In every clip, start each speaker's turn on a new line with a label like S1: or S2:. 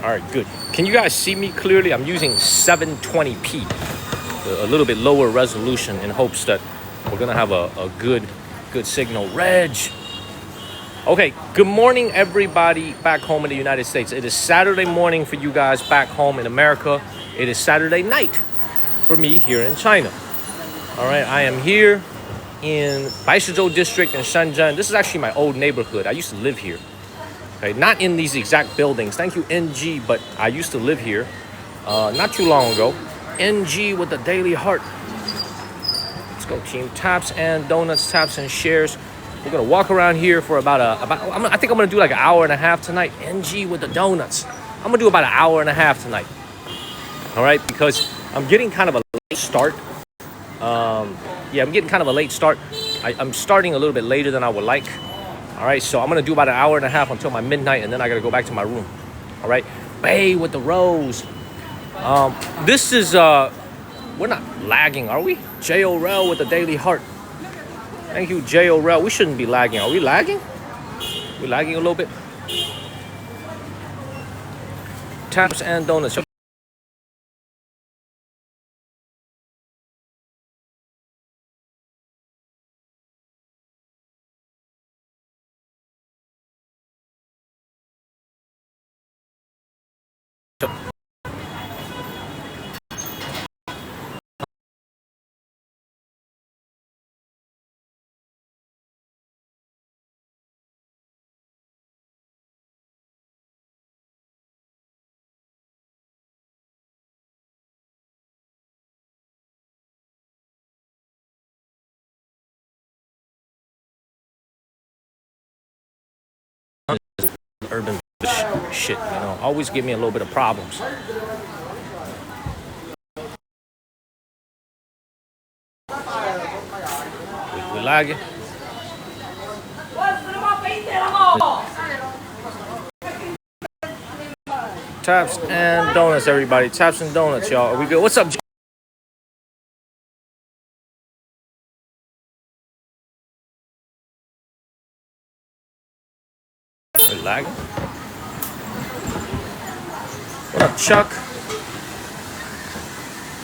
S1: All right, good. Can you guys see me clearly? I'm using 720p, a little bit lower resolution, in hopes that we're gonna have a good signal. Reg. Okay, good morning everybody back home in the United States. It is Saturday morning for you guys back home in America. It is Saturday night for me here in China. All right, I am here in Baishizhou district in Shenzhen. This is actually my old neighborhood. I used to live here. Okay, not in these exact buildings. Thank you, NG, but I used to live here not too long ago. NG with the daily heart. Let's go, team. Taps and donuts, taps and shares. We're gonna walk around here for I think I'm gonna do like an hour and a half tonight. NG with the donuts. I'm gonna do about an hour and a half tonight. All right, because I'm getting kind of a late start. I'm getting kind of a late start. I'm starting a little bit later than I would like. All right, so I'm gonna do about an hour and a half until my midnight, and then I gotta go back to my room. All right, Bay with the rose. This is we're not lagging, are we? JOREL with the daily heart. Thank you, JOREL. We shouldn't be lagging. Are we lagging? We lagging a little bit. Taps and donuts. Urban shit, you know, always give me a little bit of problems. We lagging. Taps and donuts, everybody. Taps and donuts, y'all. Are we good? What's up? We're lagging. What up, Chuck?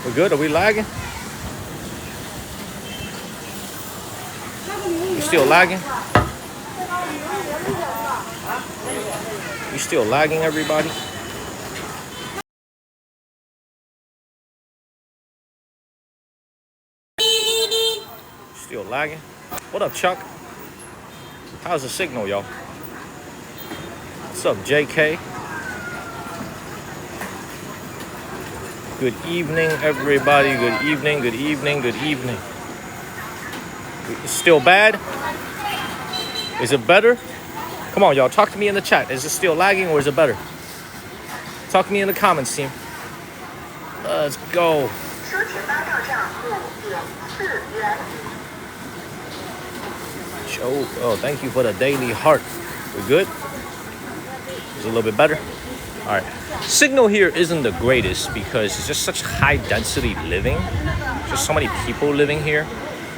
S1: We good? Are we lagging? You still lagging? You still lagging, everybody? Still lagging? What up, Chuck? How's the signal, y'all? What's up, JK? Good evening, everybody. Good evening, good evening, good evening. It's still bad? Is it better? Come on, y'all. Talk to me in the chat. Is it still lagging or is it better? Talk to me in the comments, team. Let's go. Oh, thank you for the daily heart. We good? Is it a little bit better? All right. Signal here isn't the greatest because it's just such high density living. Just so many people living here.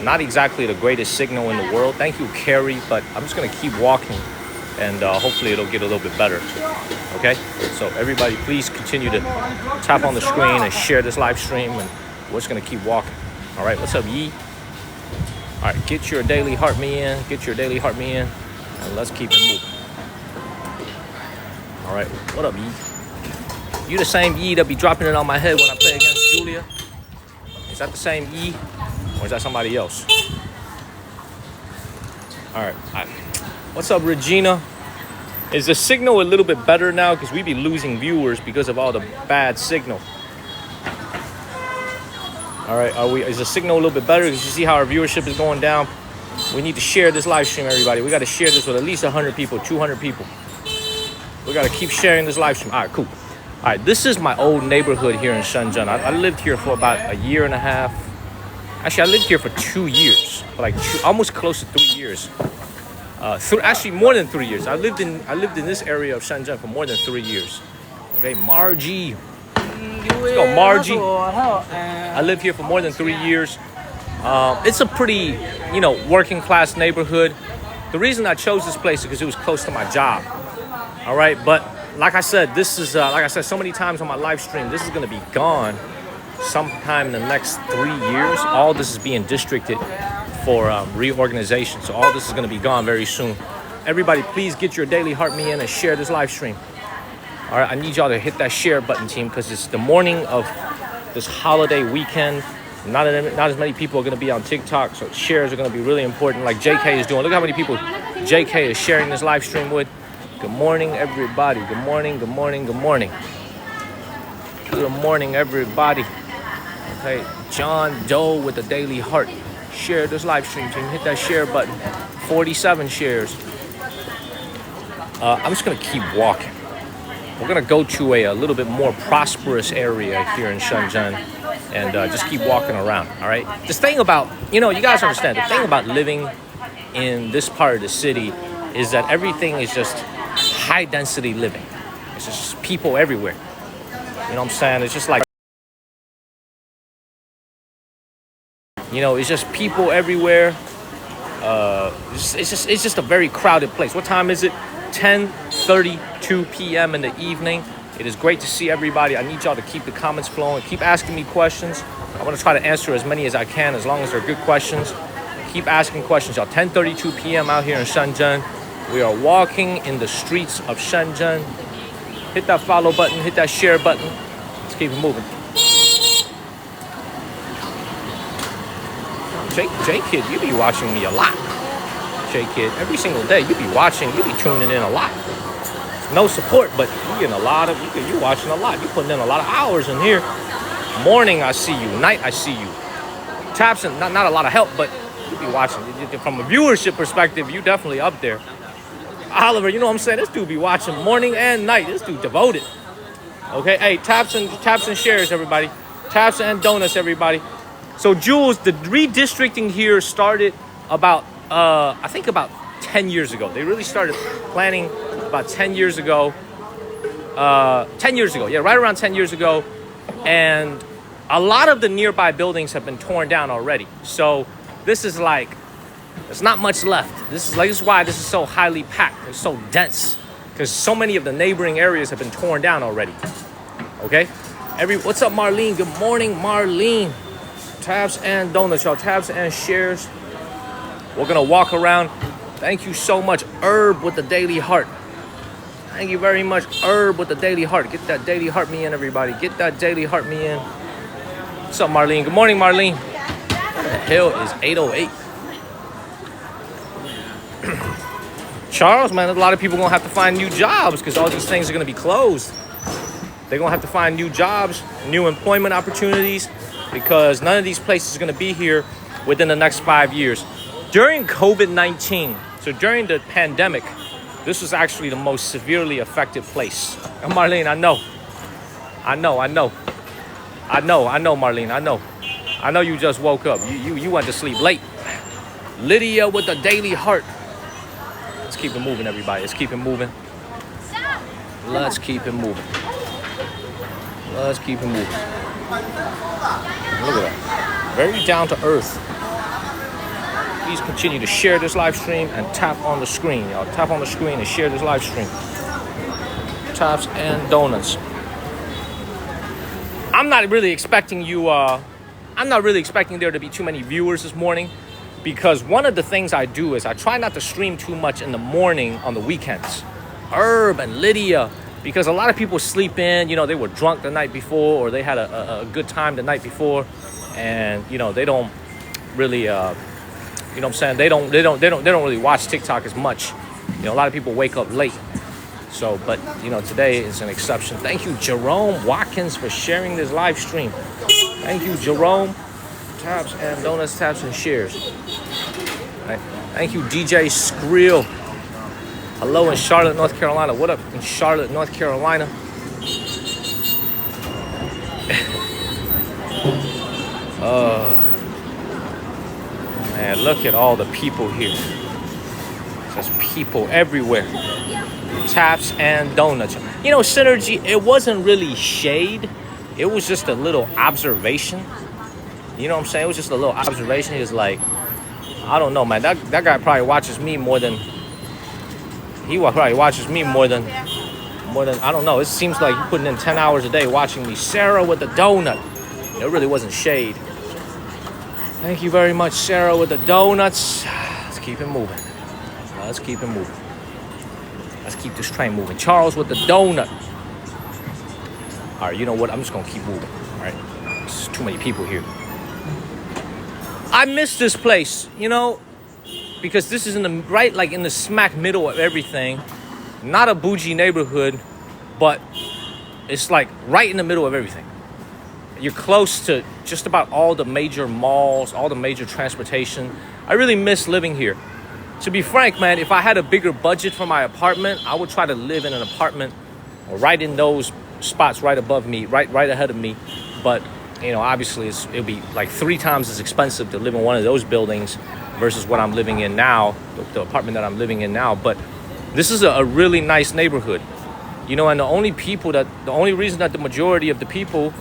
S1: Not exactly the greatest signal in the world. Thank you, Carrie, but I'm just gonna keep walking and hopefully it'll get a little bit better. Okay? So everybody, please continue to tap on the screen and share this live stream, and we're just gonna keep walking. All right, what's up, Yee? All right, get your daily heart me in. Get your daily heart me in, and let's keep it moving. All right, what up, Yee? You the same Yee that be dropping it on my head when I play against Julia? Is that the same Yee, or is that somebody else? All right. What's up, Regina? Is the signal a little bit better now? Because we be losing viewers because of all the bad signal. All right, is the signal a little bit better? Because you see how our viewership is going down. We need to share this live stream, everybody. We got to share this with at least 100 people, 200 people. We got to keep sharing this live stream. All right, cool. All right, this is my old neighborhood here in Shenzhen. I lived here for about a year and a half. Actually, I lived here for 2 years, for like almost close to 3 years. Actually, more than 3 years. I lived in this area of Shenzhen for more than 3 years. Okay, Margie. Let's go, Margie. I lived here for more than 3 years. It's a pretty, working class neighborhood. The reason I chose this place is because it was close to my job. All right, but like I said, this is like I said so many times on my live stream, this is going to be gone sometime in the next 3 years. All this is being districted for reorganization. So all this is going to be gone very soon. Everybody, please get your daily heart me in and share this live stream. All right, I need y'all to hit that share button, team, because it's the morning of this holiday weekend. Not as many people are going to be on TikTok, so shares are going to be really important, like JK is doing. Look how many people JK is sharing this live stream with. Good morning, everybody. Good morning, good morning, good morning. Good morning, everybody. Okay, John Doe with the daily heart. Share this live stream, team. Hit that share button. 47 shares. I'm just going to keep walking. We're going to go to a little bit more prosperous area here in Shenzhen and just keep walking around, all right? This thing about, you guys understand, the thing about living in this part of the city is that everything is just high density living. It's just people everywhere. You know what I'm saying? It's just like, it's just people everywhere. It's just a very crowded place. What time is it? 10:32 p.m. in the evening. It is great to see everybody. I need y'all to keep the comments flowing. Keep asking me questions. I want to try to answer as many as I can, as long as they're good questions. Keep asking questions, y'all. 10:32 p.m. out here in Shenzhen. We are walking in the streets of Shenzhen. Hit that follow button. Hit that share button. Let's keep it moving. J-Kid, you be watching me a lot. J-Kid, every single day, you be watching, you be tuning in a lot. No support, but you getting a lot of, you watching a lot. You putting in a lot of hours in here. Morning, I see you. Night, I see you. Taps, and not a lot of help, but you be watching. From a viewership perspective, you definitely up there. Oliver, you know what I'm saying? This dude be watching morning and night. This dude devoted. Okay, hey, taps and shares, everybody. Taps and donuts, everybody. So, Jules, the redistricting here started about, I think about 10 years ago. They really started planning about 10 years ago. 10 years ago, yeah, right around 10 years ago. And a lot of the nearby buildings have been torn down already. So this is like, there's not much left. This is why this is so highly packed. It's so dense. Because so many of the neighboring areas have been torn down already. Okay? What's up, Marlene? Good morning, Marlene. Tabs and donuts, y'all. Tabs and shares. We're going to walk around. Thank you so much, Herb with the daily heart. Thank you very much, Herb with the daily heart. Get that daily heart me in, everybody. Get that daily heart me in. What's up, Marlene? Good morning, Marlene. What the hell is 808? Charles, man, a lot of people going to have to find new jobs because all these things are going to be closed. They're going to have to find new jobs, new employment opportunities, because none of these places are going to be here within the next 5 years. During COVID-19, so during the pandemic, this was actually the most severely affected place. And Marlene, I know, Marlene, I know you just woke up. You went to sleep late. Lydia with the daily heart. Let's keep it moving, everybody. Let's keep it moving. Let's keep it moving. Let's keep it moving. Look at that. Very down to earth. Please continue to share this live stream and tap on the screen, y'all. Tap on the screen and share this live stream. Taps and donuts. I'm not really expecting there to be too many viewers this morning, because one of the things I do is I try not to stream too much in the morning on the weekends. Herb and Lydia, because a lot of people sleep in, they were drunk the night before, or they had a good time the night before, and they don't really you know what I'm saying? They don't really watch TikTok as much. A lot of people wake up late. So, but today is an exception. Thank you, Jerome Watkins, for sharing this live stream. Thank you, Jerome. Taps and donuts, taps and shares. Right. Thank you, DJ Skrill. Hello in Charlotte, North Carolina. What up in Charlotte, North Carolina? Man, look at all the people here. There's people everywhere. Taps and donuts. Synergy, it wasn't really shade. It was just a little observation. You know what I'm saying? It was just a little observation. He was like, I don't know, man. That guy probably watches me more than more than, I don't know. It seems like you're putting in 10 hours a day watching me. Sarah with the donut. It really wasn't shade. Thank you very much, Sarah with the donuts. Let's keep it moving. Let's keep it moving. Let's keep this train moving. Charles with the donut. All right, you know what? I'm just going to keep moving. All right. There's too many people here. I miss this place, you know, because this is in the right, like in the smack middle of everything. Not a bougie neighborhood, but it's like right in the middle of everything. You're close to just about all the major malls, all the major transportation. I really miss living here. To be frank, man, if I had a bigger budget for my apartment, I would try to live in an apartment or right in those spots right above me, right ahead of me. But, you know, obviously it'll be like 3 times as expensive to live in one of those buildings versus what I'm living in now, the apartment that I'm living in now. But this is a really nice neighborhood, you know, and the only reason that the majority of the people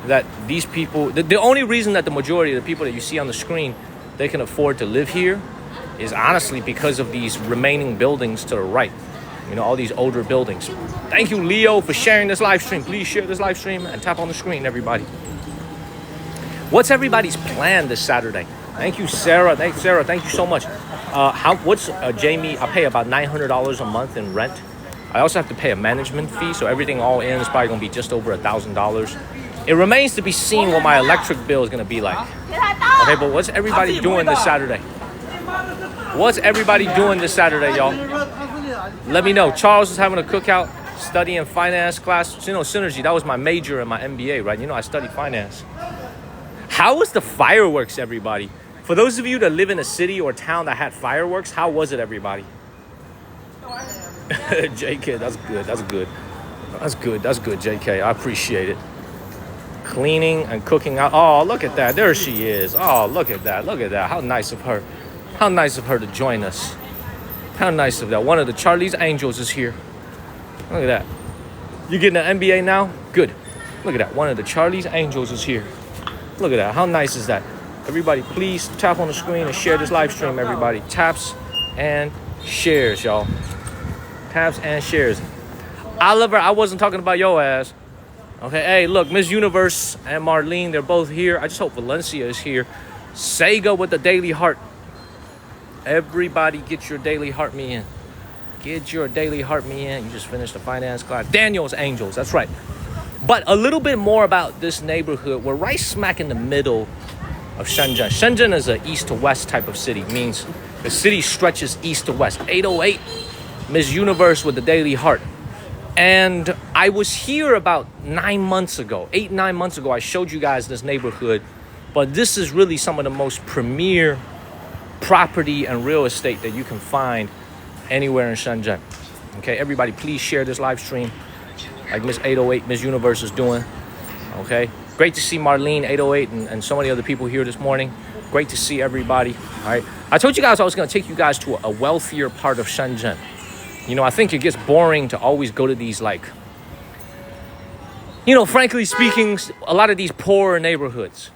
S1: that you see on the screen, they can afford to live here is honestly because of these remaining buildings to the right. You know, all these older buildings. Thank you, Leo, for sharing this live stream. Please share this live stream and tap on the screen, everybody. What's everybody's plan this Saturday? Thank you, Sarah. Thank you so much. What's Jamie? I pay about $900 a month in rent. I also have to pay a management fee, so everything all in is probably gonna be just over $1,000. It remains to be seen what my electric bill is gonna be like. Okay, but what's everybody doing this Saturday? What's everybody doing this Saturday, y'all? Let me know. Charles is having a cookout, studying finance class. You know, Synergy, that was my major in my MBA, right? You know, I studied finance. How was the fireworks, everybody? For those of you that live in a city or town that had fireworks, how was it, everybody? JK, that's good. That's good, JK. I appreciate it. Cleaning and cooking out. Oh, look at that. There she is. Oh, look at that. How nice of her. How nice of her to join us. How nice of that. One of the Charlie's Angels is here. Look at that. You getting an MBA now? Good. Look at that. One of the Charlie's Angels is here. Look at that. How nice is that? Everybody, please tap on the screen and share this live stream, everybody. Taps and shares, y'all. Taps and shares. Oliver, I wasn't talking about your ass. Okay, hey, look, Miss Universe and Marlene, they're both here. I just hope Valencia is here. Sega with the daily heart. Everybody get your daily heart me in. Get your daily heart me in. You just finished the finance class. Daniel's Angels, that's right. But a little bit more about this neighborhood. We're right smack in the middle of Shenzhen. Shenzhen is an east to west type of city. Means the city stretches east to west. 808, Miss Universe with the daily heart. And I was here about 9 months ago. 8-9 months ago, I showed you guys this neighborhood. But this is really some of the most premier property and real estate that you can find anywhere in Shenzhen. Okay, everybody, please share this live stream like Miss 808, Miss Universe is doing. Okay, great to see Marlene 808 and so many other people here this morning. Great to see everybody. All right, I told you guys I was going to take you guys to a wealthier part of Shenzhen. You know, I think it gets boring to always go to these, like, you know, frankly speaking, a lot of these poorer neighborhoods.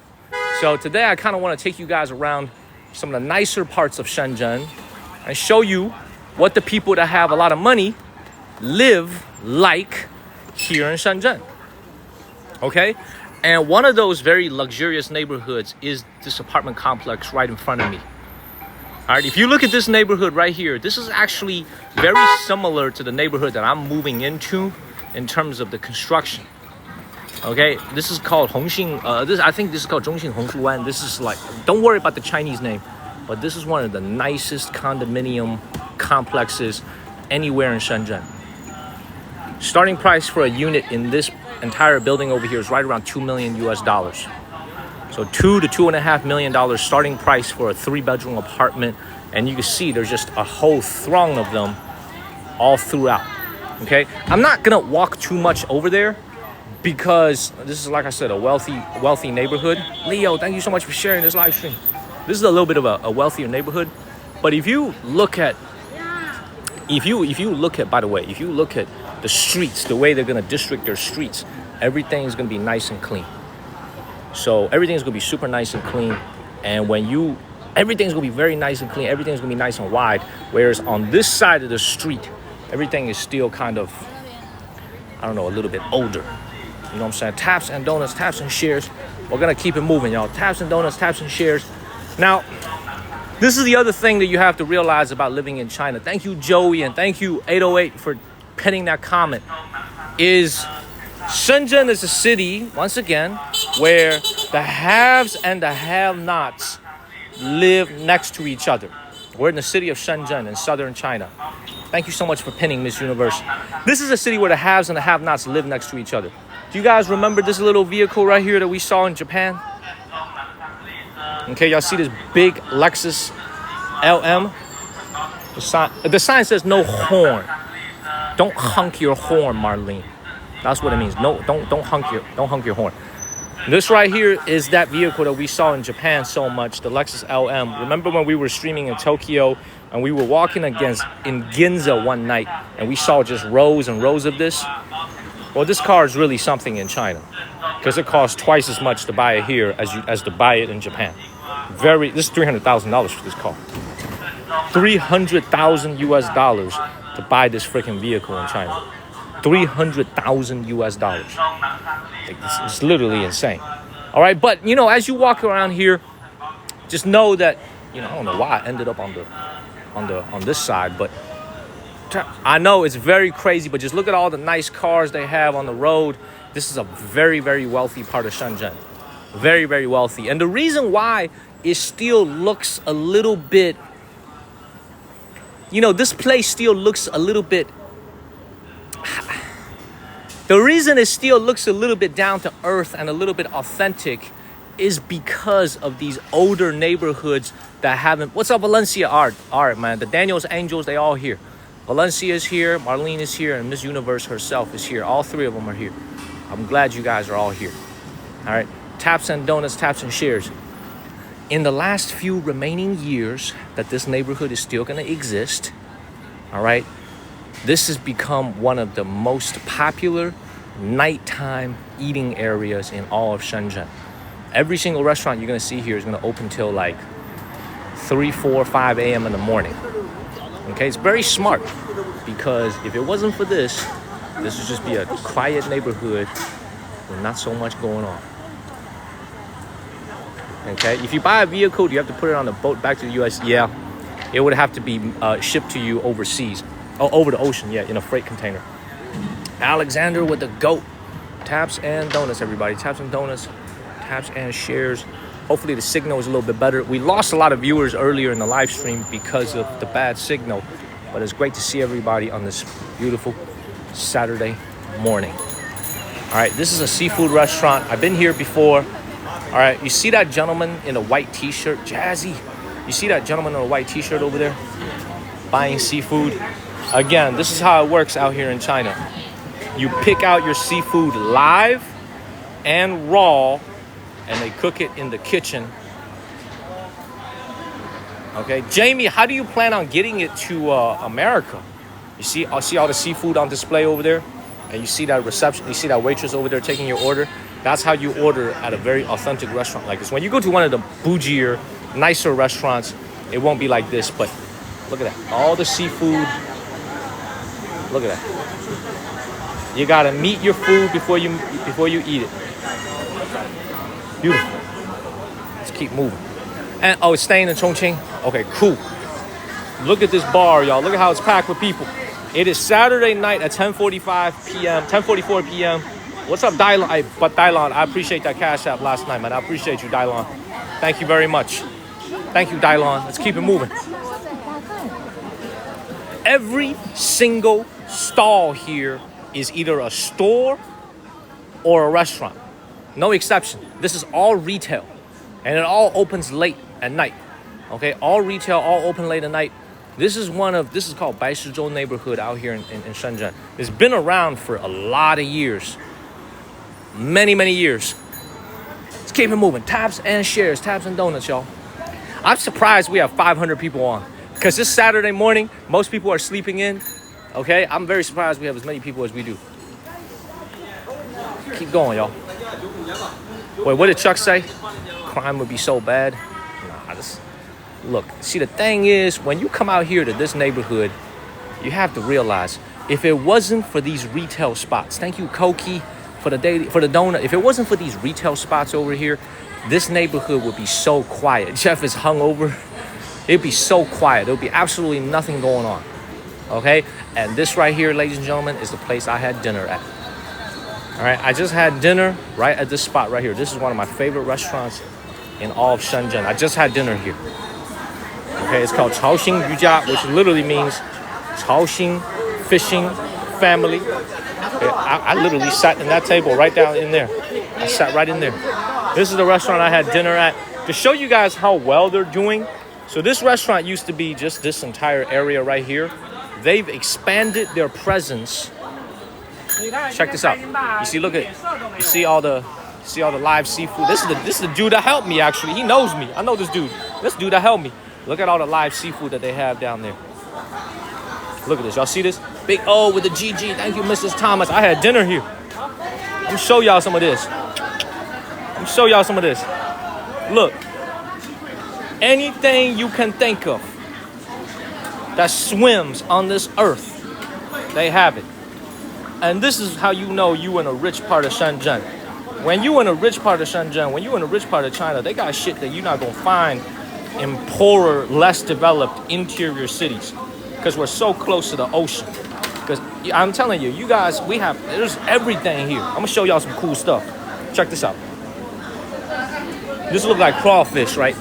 S1: So today I kind of want to take you guys around some of the nicer parts of Shenzhen and show you what the people that have a lot of money live like here in Shenzhen. Okay? And one of those very luxurious neighborhoods is this apartment complex right in front of me. All right, if you look at this neighborhood right here, this is actually very similar to the neighborhood that I'm moving into in terms of the construction. Okay, this is called Hongxing. I think this is called Zhongxing Hongshuwan. This is like, don't worry about the Chinese name, but this is one of the nicest condominium complexes anywhere in Shenzhen. Starting price for a unit in this entire building over here is right around $2 million US. So $2 to $2.5 million starting price for a 3-bedroom apartment. And you can see there's just a whole throng of them all throughout. Okay, I'm not gonna walk too much over there because this is, like I said, a wealthy neighborhood. Leo, thank you so much for sharing this live stream. This is a little bit of a wealthier neighborhood. But if you look at, by the way, if you look at the streets, the way they're gonna district their streets, everything's gonna be nice and clean. So everything's gonna be super nice and clean. And everything's gonna be very nice and clean. Everything's gonna be nice and wide. Whereas on this side of the street, everything is still kind of I don't know, a little bit older. You know what I'm saying? Taps and donuts, taps and shares. We're gonna keep it moving, y'all. Taps and donuts, taps and shares. Now, this is the other thing that you have to realize about living in China. Thank you, Joey, and thank you, 808, for penning that comment. Is Shenzhen is a city, once again, where the haves and the have-nots live next to each other. We're in the city of Shenzhen in southern China. Thank you so much for pinning Miss Universe. This is a city where the haves and the have-nots live next to each other. Do you guys remember this little vehicle right here that we saw in Japan? Okay, y'all see this big Lexus LM? The sign says no horn. Don't honk your horn, Marlene. That's what it means. No, don't honk your horn. This right here is that vehicle that we saw in Japan so much, the Lexus LM. Remember when we were streaming in Tokyo and we were walking in Ginza one night and we saw just rows and rows of this? Well, this car is really something in China because it costs twice as much to buy it here as to buy it in Japan. This is $300,000 for this car. $300,000 US to buy this freaking vehicle in China. $300,000 US. It's literally insane. All right, but you know, as you walk around here, just know that, you know, I don't know why I ended up on this side, but I know it's very crazy, but just look at all the nice cars they have on the road. This is a very, very wealthy part of Shenzhen. Very, very wealthy. And the reason why it still looks a little bit, you know, this place still looks a little bit, the reason it still looks a little bit down to earth and a little bit authentic is because of these older neighborhoods that haven't, what's up, Valencia? Art, man. The Daniels Angels, they all here. Valencia is here, Marlene is here, and Miss Universe herself is here. All three of them are here. I'm glad you guys are all here. All right, taps and donuts, taps and shares. In the last few remaining years that this neighborhood is still going to exist, all right, this has become one of the most popular nighttime eating areas in all of Shenzhen. Every single restaurant you're going to see here is going to open till like 3, 4, 5 a.m. in the morning. Okay, it's very smart because if it wasn't for this would just be a quiet neighborhood with not so much going on. Okay, if you buy a vehicle, do you have to put it on a boat back to the U.S.? Yeah, it would have to be shipped to you overseas. Oh, over the ocean, yeah, in a freight container. Alexander with the GOAT. Taps and donuts, everybody. Taps and donuts, taps and shares. Hopefully the signal is a little bit better. We lost a lot of viewers earlier in the live stream because of the bad signal, but it's great to see everybody on this beautiful Saturday morning. All right, this is a seafood restaurant. I've been here before. All right, you see that gentleman in a white t-shirt, Jazzy? You see that gentleman in a white t-shirt over there buying seafood? Again, this is how it works out here in China. You pick out your seafood live and raw, and they cook it in the kitchen. Okay, Jamie, how do you plan on getting it to America? You see, I see all the seafood on display over there, and you see that reception, you see that waitress over there taking your order. That's how you order at a very authentic restaurant like this. When you go to one of the bougier, nicer restaurants, it won't be like this, but look at that. All the seafood. Look at that. You gotta meet your food before you eat it. Beautiful. Let's keep moving. And oh, it's staying in Chongqing? Okay, cool. Look at this bar, y'all. Look at how it's packed with people. It is Saturday night at 10:45 p.m., 10:44 p.m. What's up, Dylon? Dylon, I appreciate that cash app last night, man. I appreciate you, Dylon. Thank you very much. Thank you, Dylon. Let's keep it moving. Every single stall here is either a store or a restaurant. No exception. This is all retail. And it all opens late at night. Okay, all retail, all open late at night. This is called Baishizhou neighborhood out here in Shenzhen. It's been around for a lot of years. Many, many years. Let's keep it moving. Taps and shares, taps and donuts, y'all. I'm surprised we have 500 people on. Because this Saturday morning, most people are sleeping in. Okay, I'm very surprised we have as many people as we do. Keep going, y'all. Wait, what did Chuck say? Crime would be so bad. Nah, look, see, the thing is, when you come out here to this neighborhood, you have to realize if it wasn't for these retail spots, thank you, Koki, for the donut. If it wasn't for these retail spots over here, this neighborhood would be so quiet. Jeff is hungover. It'd be so quiet. There'll be absolutely nothing going on. Okay? And this right here, ladies and gentlemen, is the place I had dinner at. All right? I just had dinner right at this spot right here. This is one of my favorite restaurants in all of Shenzhen. I just had dinner here. Okay? It's called Chaoxing Yujia, which literally means Chaoxing Fishing Family. Okay, I literally sat in that table right down in there. I sat right in there. This is the restaurant I had dinner at. To show you guys how well they're doing. So this restaurant used to be just this entire area right here. They've expanded their presence. Check this out. You see, look at, you see all the live seafood. This is the dude that helped me actually. He knows me. I know this dude. This dude that helped me. Look at all the live seafood that they have down there. Look at this. Y'all see this? Big O with the GG. Thank you, Mrs. Thomas. I had dinner here. I'm gonna show y'all some of this. Look. Anything you can think of that swims on this earth, they have it. And this is how you know you in a rich part of Shenzhen. When you in a rich part of Shenzhen, when you in a rich part of China, they got shit that you're not gonna find in poorer, less developed interior cities. Because we're so close to the ocean. Because I'm telling you, you guys, there's everything here. I'm gonna show y'all some cool stuff. Check this out. This looks like crawfish, right?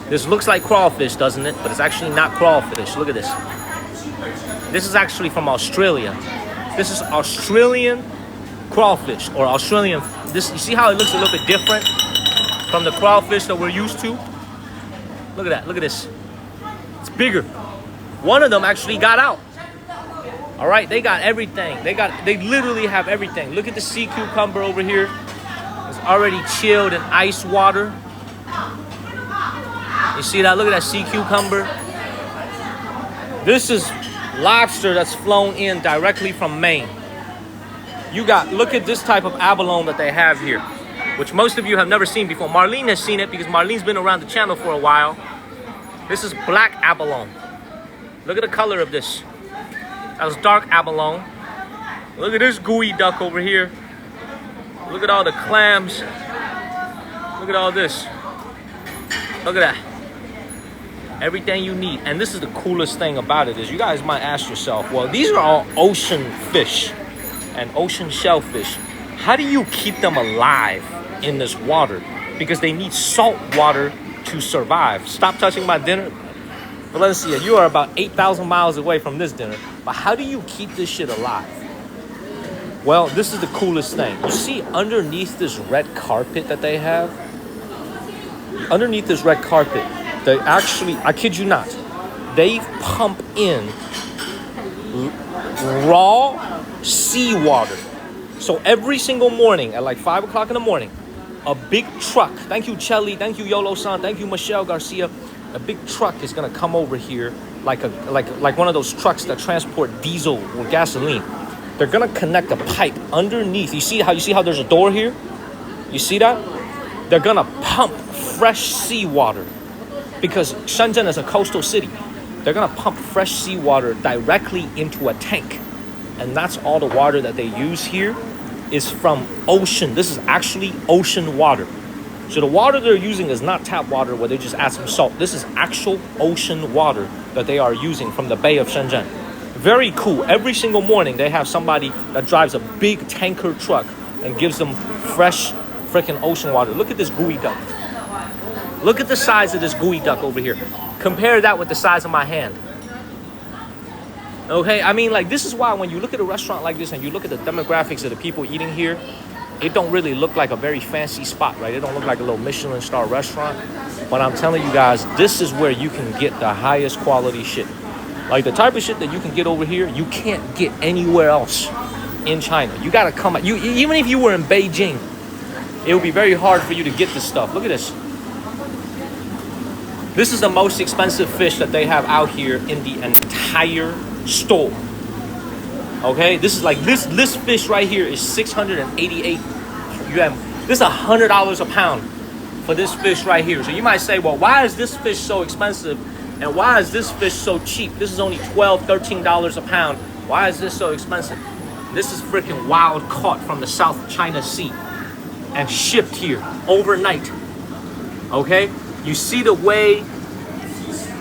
S1: This looks like crawfish, doesn't it? But it's actually not crawfish. Look at this. This is actually from Australia. This is Australian crawfish or Australian. You see how it looks a little bit different from the crawfish that we're used to? Look at that. Look at this. It's bigger. One of them actually got out. All right, they got everything. They literally have everything. Look at the sea cucumber over here. It's already chilled in ice water. You see that? Look at that sea cucumber. This is lobster that's flown in directly from Maine. Look at this type of abalone that they have here, which most of you have never seen before. Marlene has seen it because Marlene's been around the channel for a while. This is black abalone. Look at the color of this. That was dark abalone. Look at this gooey duck over here. Look at all the clams. Look at all this. Look at that. Everything you need. And this is the coolest thing about it is you guys might ask yourself, well, these are all ocean fish and ocean shellfish. How do you keep them alive in this water? Because they need salt water to survive. Stop touching my dinner. But let's see, you are about 8,000 miles away from this dinner. But how do you keep this shit alive? Well, this is the coolest thing. You see underneath this red carpet that they have? Underneath this red carpet, they actually, I kid you not, they pump in raw seawater. So every single morning at like 5 o'clock in the morning, a big truck, thank you Chelly, thank you Yolo-san, thank you Michelle Garcia, a big truck is gonna come over here like one of those trucks that transport diesel or gasoline. They're gonna connect a pipe underneath. You see how there's a door here? You see that? They're gonna pump fresh seawater because Shenzhen is a coastal city. They're gonna pump fresh seawater directly into a tank. And that's all the water that they use here is from ocean. This is actually ocean water. So the water they're using is not tap water where they just add some salt. This is actual ocean water that they are using from the Bay of Shenzhen. Very cool. Every single morning they have somebody that drives a big tanker truck and gives them fresh freaking ocean water. Look at this gooey duck. Look at the size of this gooey duck over here. Compare that with the size of my hand. Okay, I mean, like, this is why when you look at a restaurant like this and you look at the demographics of the people eating here, it don't really look like a very fancy spot, right? It don't look like a little Michelin star restaurant. But I'm telling you guys, this is where you can get the highest quality shit. Like the type of shit that you can get over here, you can't get anywhere else in China. You gotta come out. Even if you were in Beijing, it would be very hard for you to get this stuff. Look at this. This is the most expensive fish that they have out here in the entire store. Okay, this is like this fish right here is 688 yuan. This is $100 a pound for this fish right here. So you might say, well, why is this fish so expensive And why is this fish so cheap? This is only $12, $13 a pound. Why is this so expensive? This is freaking wild caught from the South China Sea and shipped here overnight. Okay? You see the way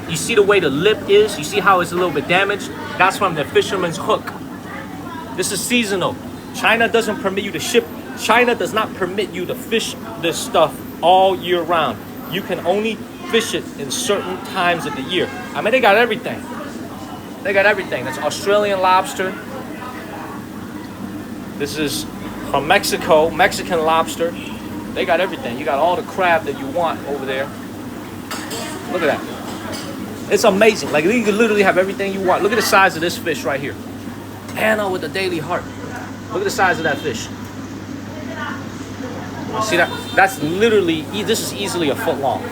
S1: the lip is? You see how it's a little bit damaged? That's from the fisherman's hook. This is seasonal. China doesn't permit you to ship. China does not permit you to fish this stuff all year round. You can only fish it in certain times of the year. I mean, they got everything. They got everything. That's Australian lobster. This is from Mexico, Mexican lobster. They got everything. You got all the crab that you want over there. Look at that. It's amazing. Like, you can literally have everything you want. Look at the size of this fish right here. Anna with the daily heart. Look at the size of that fish. See that? That's literally, this is easily a foot long.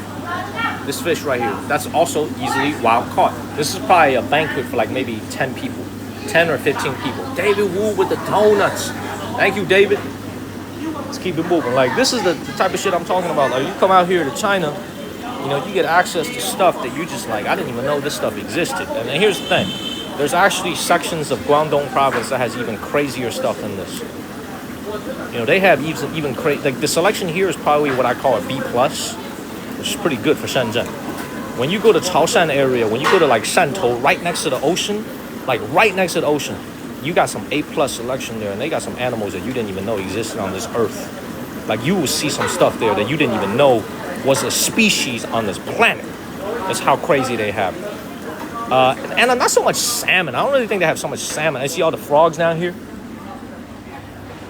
S1: This fish right here. That's also easily wild caught. This is probably a banquet for like maybe 10 people. 10 or 15 people. David Wu with the donuts. Thank you, David. Let's keep it moving. Like, this is the type of shit I'm talking about. Like, you come out here to China, you know, you get access to stuff that you just like, I didn't even know this stuff existed. And then here's the thing. There's actually sections of Guangdong province that has even crazier stuff than this. You know, they have even crazy. Like, the selection here is probably what I call a B+, which is pretty good for Shenzhen. When you go to Chaoshan area, when you go to like Shantou, right next to the ocean, like right next to the ocean, you got some A+ selection there, and they got some animals that you didn't even know existed on this earth. Like, you will see some stuff there that you didn't even know was a species on this planet. That's how crazy they have. And not so much salmon. I don't really think they have so much salmon. I see all the frogs down here.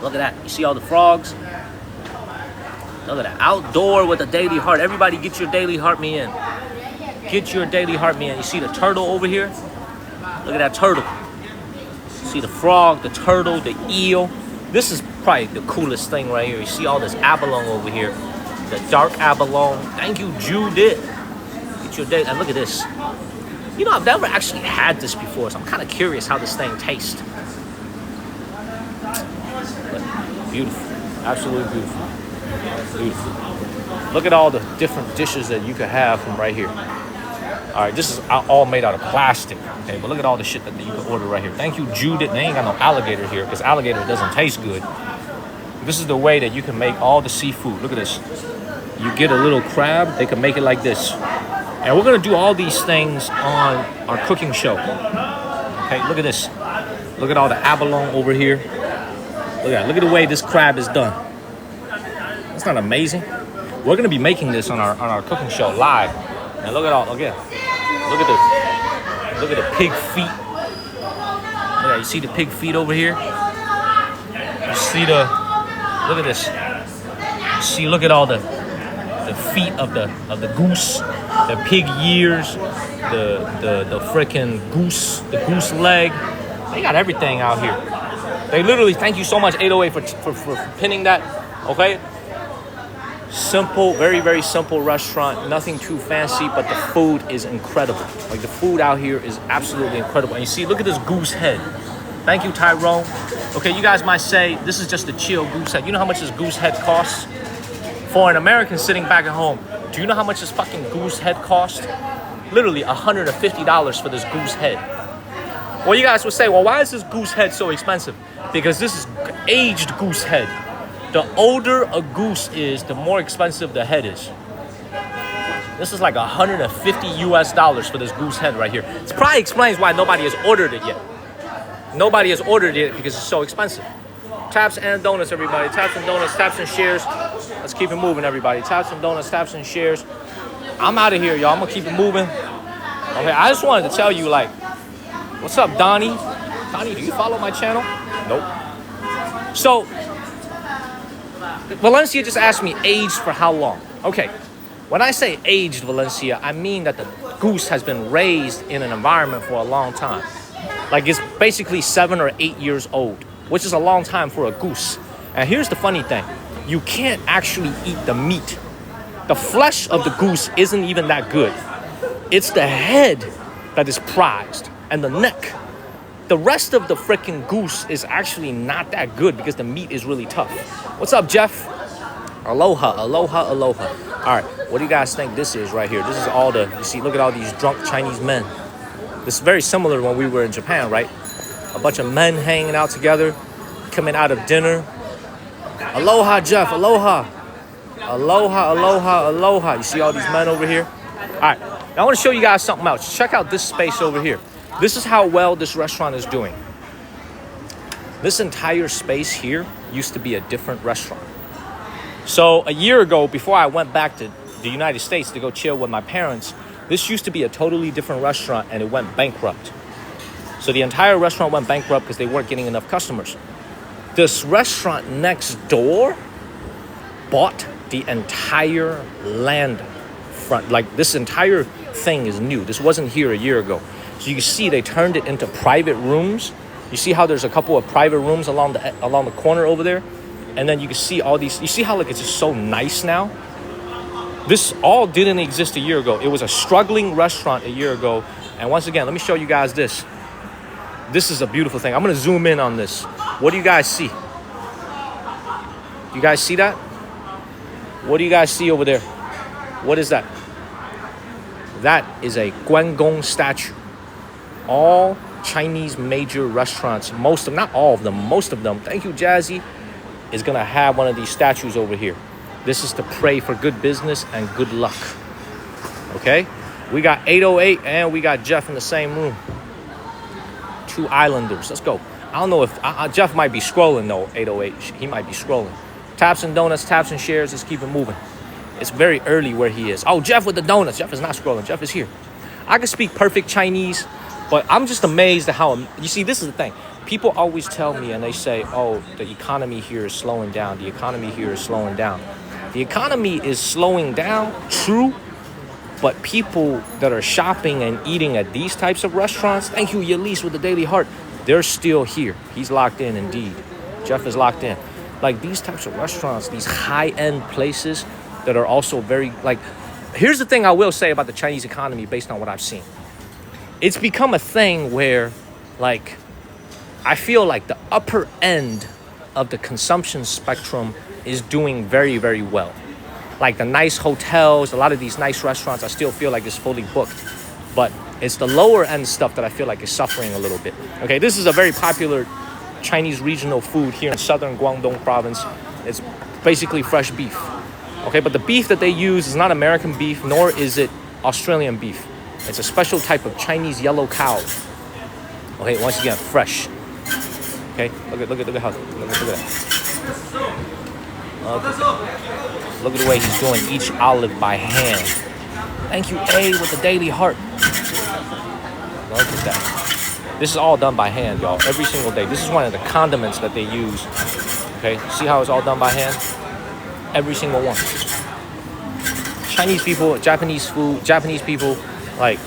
S1: Look at that. You see all the frogs? Look at that. Outdoor with a daily heart. Everybody get your daily heart me in. Get your daily heart me in. You see the turtle over here? Look at that turtle. See the frog, the turtle, the eel. This is probably the coolest thing right here. You see all this abalone over here. The dark abalone. Thank you, Judith. Get your daily. And look at this. You know, I've never actually had this before, so I'm kind of curious how this thing tastes. Beautiful. Absolutely beautiful. Beautiful. Look at all the different dishes that you could have from right here. All right, this is all made out of plastic. Okay, but look at all the shit that you can order right here. Thank you, Judith. They ain't got no alligator here because alligator doesn't taste good. This is the way that you can make all the seafood. Look at this. You get a little crab, they can make it like this. And we're gonna do all these things on our cooking show. Okay, look at this. Look at all the abalone over here. Look at the way this crab is done. That's not amazing. We're gonna be making this on our cooking show live. And look at the pig feet. Yeah, you see the pig feet over here? You see look at this. Look at all the feet of the goose, the pig ears, the freaking goose, the goose leg. They got everything out here. They literally, thank you so much 808 for pinning that. Okay? Simple, very, very simple restaurant. Nothing too fancy, but the food is incredible. Like, the food out here is absolutely incredible. And you see, look at this goose head. Thank you, Tyrone. Okay, you guys might say, this is just a chill goose head. You know how much this goose head costs? For an American sitting back at home, do you know how much this fucking goose head cost? Literally $150 for this goose head. Well, you guys will say, well, why is this goose head so expensive? Because this is aged goose head. The older a goose is, the more expensive the head is. This is like $150 for this goose head right here. It probably explains why nobody has ordered it yet. Nobody has ordered it because it's so expensive. Taps and donuts, everybody. Taps and donuts, taps and shares. Let's keep it moving, everybody. Taps and donuts, taps and shares. I'm out of here, y'all. I'm gonna keep it moving. Okay, I just wanted to tell you, like, what's up, Donnie? Donnie, do you follow my channel? Nope. So, Valencia just asked me aged for how long. Okay, when I say aged, Valencia, I mean that the goose has been raised in an environment for a long time. Like, it's basically 7 or 8 years old, which is a long time for a goose. And here's the funny thing. You can't actually eat the meat. The flesh of the goose isn't even that good. It's the head that is prized and the neck. The rest of the freaking goose is actually not that good because the meat is really tough. What's up, Jeff? Aloha, aloha, aloha. All right, what do you guys think this is right here? This is all the, you see, look at all these drunk Chinese men. This is very similar to when we were in Japan, right? A bunch of men hanging out together, coming out of dinner. Aloha, Jeff, aloha. Aloha, aloha, aloha. You see all these men over here? All right, now I want to show you guys something else. Check out this space over here. This is how well this restaurant is doing. This entire space here used to be a different restaurant. So a year ago, before I went back to the United States to go chill with my parents, this used to be a totally different restaurant and it went bankrupt. So the entire restaurant went bankrupt because they weren't getting enough customers. This restaurant next door bought the entire land front. Like this entire thing is new. This wasn't here a year ago. So you can see they turned it into private rooms. You see how there's a couple of private rooms along the corner over there? And then you can see all these, you see how like it's just so nice now? This all didn't exist a year ago. It was a struggling restaurant a year ago. And once again, let me show you guys this. This is a beautiful thing. I'm gonna zoom in on this. What do you guys see? You guys see that? What do you guys see over there? What is that? That is a Guangdong statue. All Chinese major restaurants, most of them, not all of them, most of them, thank you, Jazzy, is gonna have one of these statues over here. This is to pray for good business and good luck. Okay? We got 808 and we got Jeff in the same room. Two islanders. Let's go. I don't know if Jeff might be scrolling though. 808. He might be scrolling. Taps and donuts, taps and shares. Let's keep it moving. It's very early where he is. Oh, Jeff with the donuts. Jeff is not scrolling. Jeff is here. I can speak perfect Chinese, but I'm just amazed at how, you see, this is the thing. People always tell me and they say, oh, the economy here is slowing down. The economy here is slowing down. The economy is slowing down, true, but people that are shopping and eating at these types of restaurants, thank you, Yelise with the Daily Heart, they're still here. He's locked in indeed. Jeff is locked in. Like these types of restaurants, these high-end places that are also very, like, here's the thing I will say about the Chinese economy based on what I've seen. It's become a thing where, like, I feel like the upper end of the consumption spectrum is doing very, very well. Like the nice hotels, a lot of these nice restaurants, I still feel like it's fully booked. But it's the lower end stuff that I feel like is suffering a little bit. Okay, this is a very popular Chinese regional food here in southern Guangdong province. It's basically fresh beef. Okay, but the beef that they use is not American beef, nor is it Australian beef. It's a special type of Chinese yellow cow. Okay, once again, fresh. Okay, look at how, look at that. Okay. Look at the way he's doing each olive by hand. Thank you, A, with the Daily Heart. Look at that. This is all done by hand, y'all, every single day. This is one of the condiments that they use. Okay, see how it's all done by hand? Every single one. Chinese people, Japanese food, Japanese people, like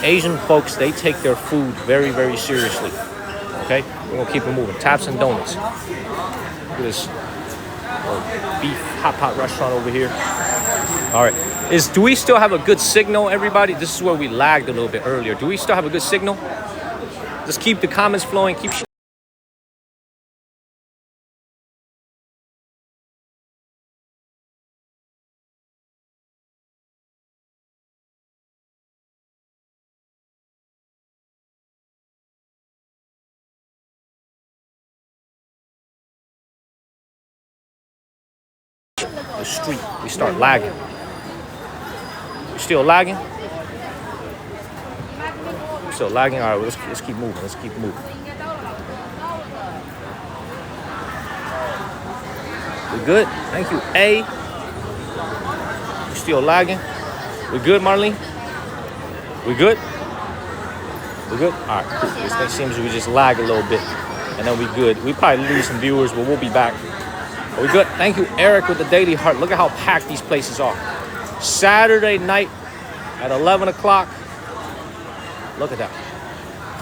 S1: Asian folks, they take their food very, very seriously. Okay, we're gonna keep it moving. Taps and donuts. Look at this beef hot pot restaurant over here. All right, do we still have a good signal, everybody? This is where we lagged a little bit earlier. Do we still have a good signal? Just keep the comments flowing. Keep. The street, we start lagging. We're still lagging. We're still lagging. All right, let's keep moving. Let's keep moving. We're good. Thank you, A. We're still lagging. We're good, Marlene. We good? We're good. All right. Cool. This thing seems we just lag a little bit, and then we good. We probably lose some viewers, but we'll be back. We good. Thank you, Eric, with the Daily Heart. Look at how packed these places are. Saturday night at 11 o'clock. Look at that.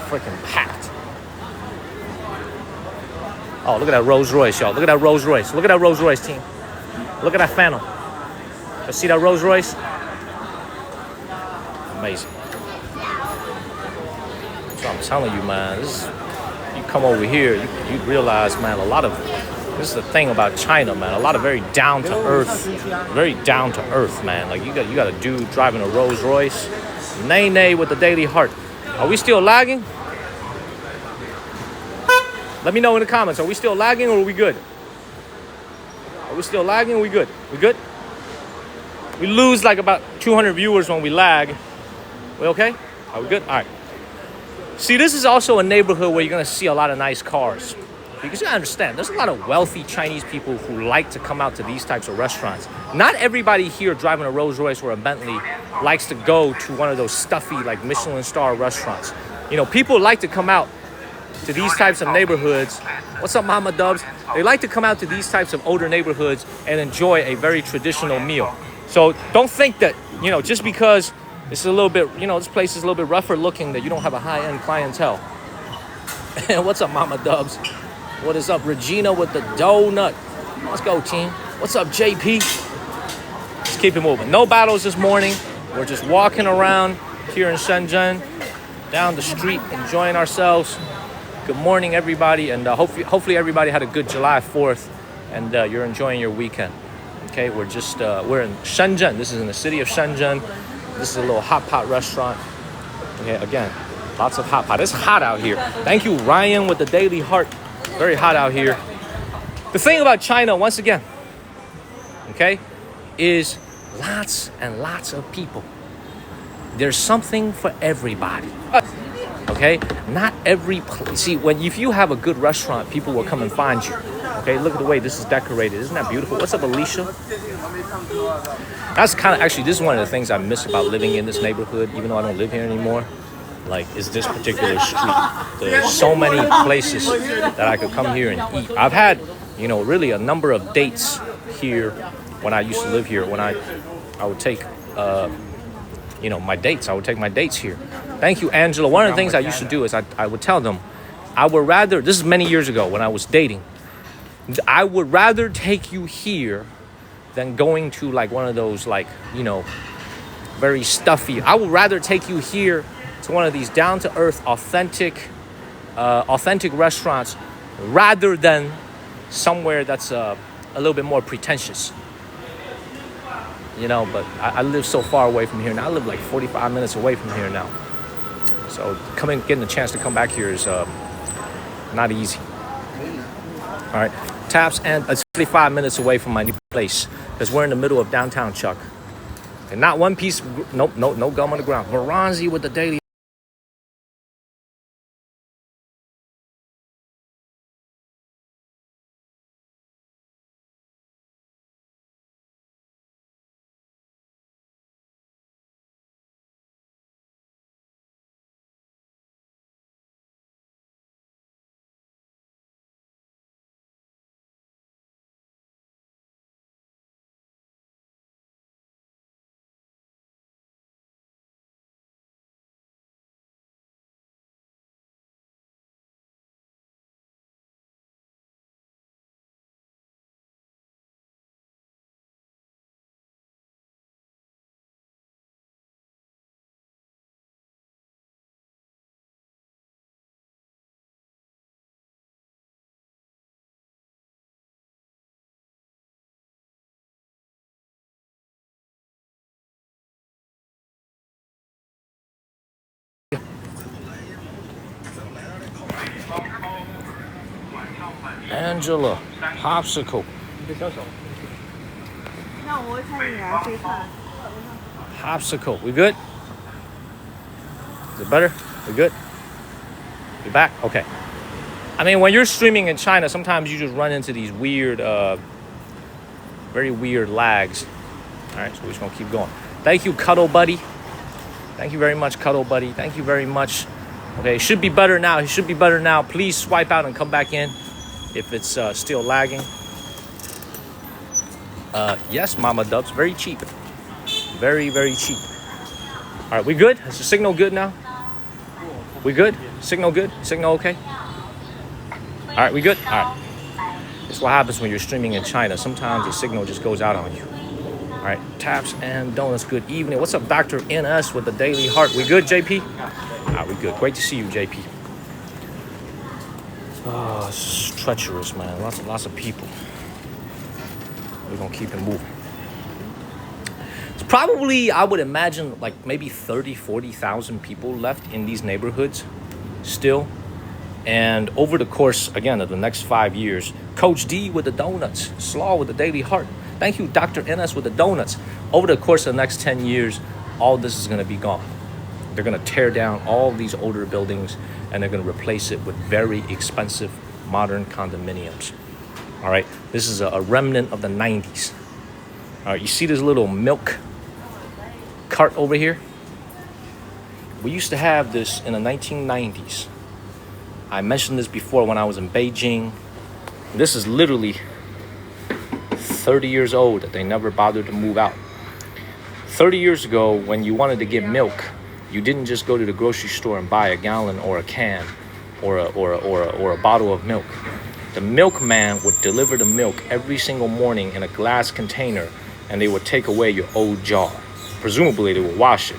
S1: Freaking packed. Oh, look at that Rolls Royce, y'all. Look at that Rolls Royce. Look at that Rolls Royce, team. Look at that Phantom. You see that Rolls Royce? Amazing. So I'm telling you, man, you come over here, you realize, man, a lot of This is the thing about China, man. A lot of very down to earth, man. Like you got a dude driving a Rolls Royce. Nay with the Daily Heart. Are we still lagging? Let me know in the comments. Are we still lagging or are we good? Are we still lagging or are we good? We good? We lose like about 200 viewers when we lag. We okay? Are we good? All right. See, this is also a neighborhood where you're going to see a lot of nice cars. Because you gotta understand, there's a lot of wealthy Chinese people who like to come out to these types of restaurants. Not everybody here driving a Rolls Royce or a Bentley likes to go to one of those stuffy, like Michelin star restaurants. You know, people like to come out to these types of neighborhoods. What's up, Mama Dubs? They like to come out to these types of older neighborhoods and enjoy a very traditional meal. So don't think that, you know, just because it's a little bit, you know, this place is a little bit rougher looking that you don't have a high-end clientele. And what's up, Mama Dubs? What is up, Regina with the donut? Let's go, team. What's up, JP? Let's keep it moving. No battles this morning. We're just walking around here in Shenzhen, down the street, enjoying ourselves. Good morning, everybody, and hopefully everybody had a good July 4th, and you're enjoying your weekend. Okay, we're in Shenzhen. This is in the city of Shenzhen. This is a little hot pot restaurant. Okay, again, lots of hot pot. It's hot out here. Thank you, Ryan, with the Daily Heart. Very hot out here. The thing about China, once again, okay, is lots and lots of people. There's something for everybody. Okay, not every place. See, if you have a good restaurant, people will come and find you. Okay, look at the way this is decorated. Isn't that beautiful? What's up, Alicia? That's kind of, actually, this is one of the things I miss about living in this neighborhood, even though I don't live here anymore. Like, is this particular street. There's so many places that I could come here and eat. I've had, you know, really a number of dates here when I used to live here. When I would take, you know, my dates. I would take my dates here. Thank you, Angela. One of the things I used to do is I would tell them, I would rather, this is many years ago when I was dating, I would rather take you here than going to like one of those, like, you know, very stuffy. I would rather take you here to one of these down-to-earth, authentic restaurants rather than somewhere that's a little bit more pretentious. You know, but I live so far away from here now. I live like 45 minutes away from here now. So getting a chance to come back here is not easy. All right, taps, and it's 45 minutes away from my new place because we're in the middle of downtown Chuck. And not one piece, no gum on the ground. Moranzi with the Daily. Angela, popsicle. Popsicle. We good? Is it better? We good? You back? Okay. I mean, when you're streaming in China, sometimes you just run into these weird, very weird lags. All right, so we're just gonna keep going. Thank you, Cuddle Buddy. Thank you very much, Cuddle Buddy. Thank you very much. Okay, it should be better now. It should be better now. Please swipe out and come back in if it's still lagging. Yes, Mama Dubs, very cheap. Very, very cheap. All right, we good? Is the signal good now? We good? Signal good? Signal okay? All right, we good? All right. This is what happens when you're streaming in China. Sometimes the signal just goes out on you. All right, taps and donuts, good evening. What's up, Dr. NS with the Daily Heart? We good, JP? All right, we good. Great to see you, JP. Oh, it's treacherous, man. Lots of people. We're gonna keep it moving. It's probably, I would imagine, like maybe 40,000 people left in these neighborhoods still. And over the course, again, of the next 5 years, Coach D with the donuts, Slaw with the Daily Heart. Thank you, Dr. NS with the donuts. Over the course of the next 10 years, all this is gonna be gone. They're gonna tear down all these older buildings and they're gonna replace it with very expensive modern condominiums. All right, this is a remnant of the 90s. All right, you see this little milk cart over here? We used to have this in the 1990s. I mentioned this before when I was in Beijing. This is literally 30 years old that they never bothered to move out. 30 years ago, when you wanted to get milk, you didn't just go to the grocery store and buy a gallon or a can or a bottle of milk. The milkman would deliver the milk every single morning in a glass container, and they would take away your old jar. Presumably, they would wash it.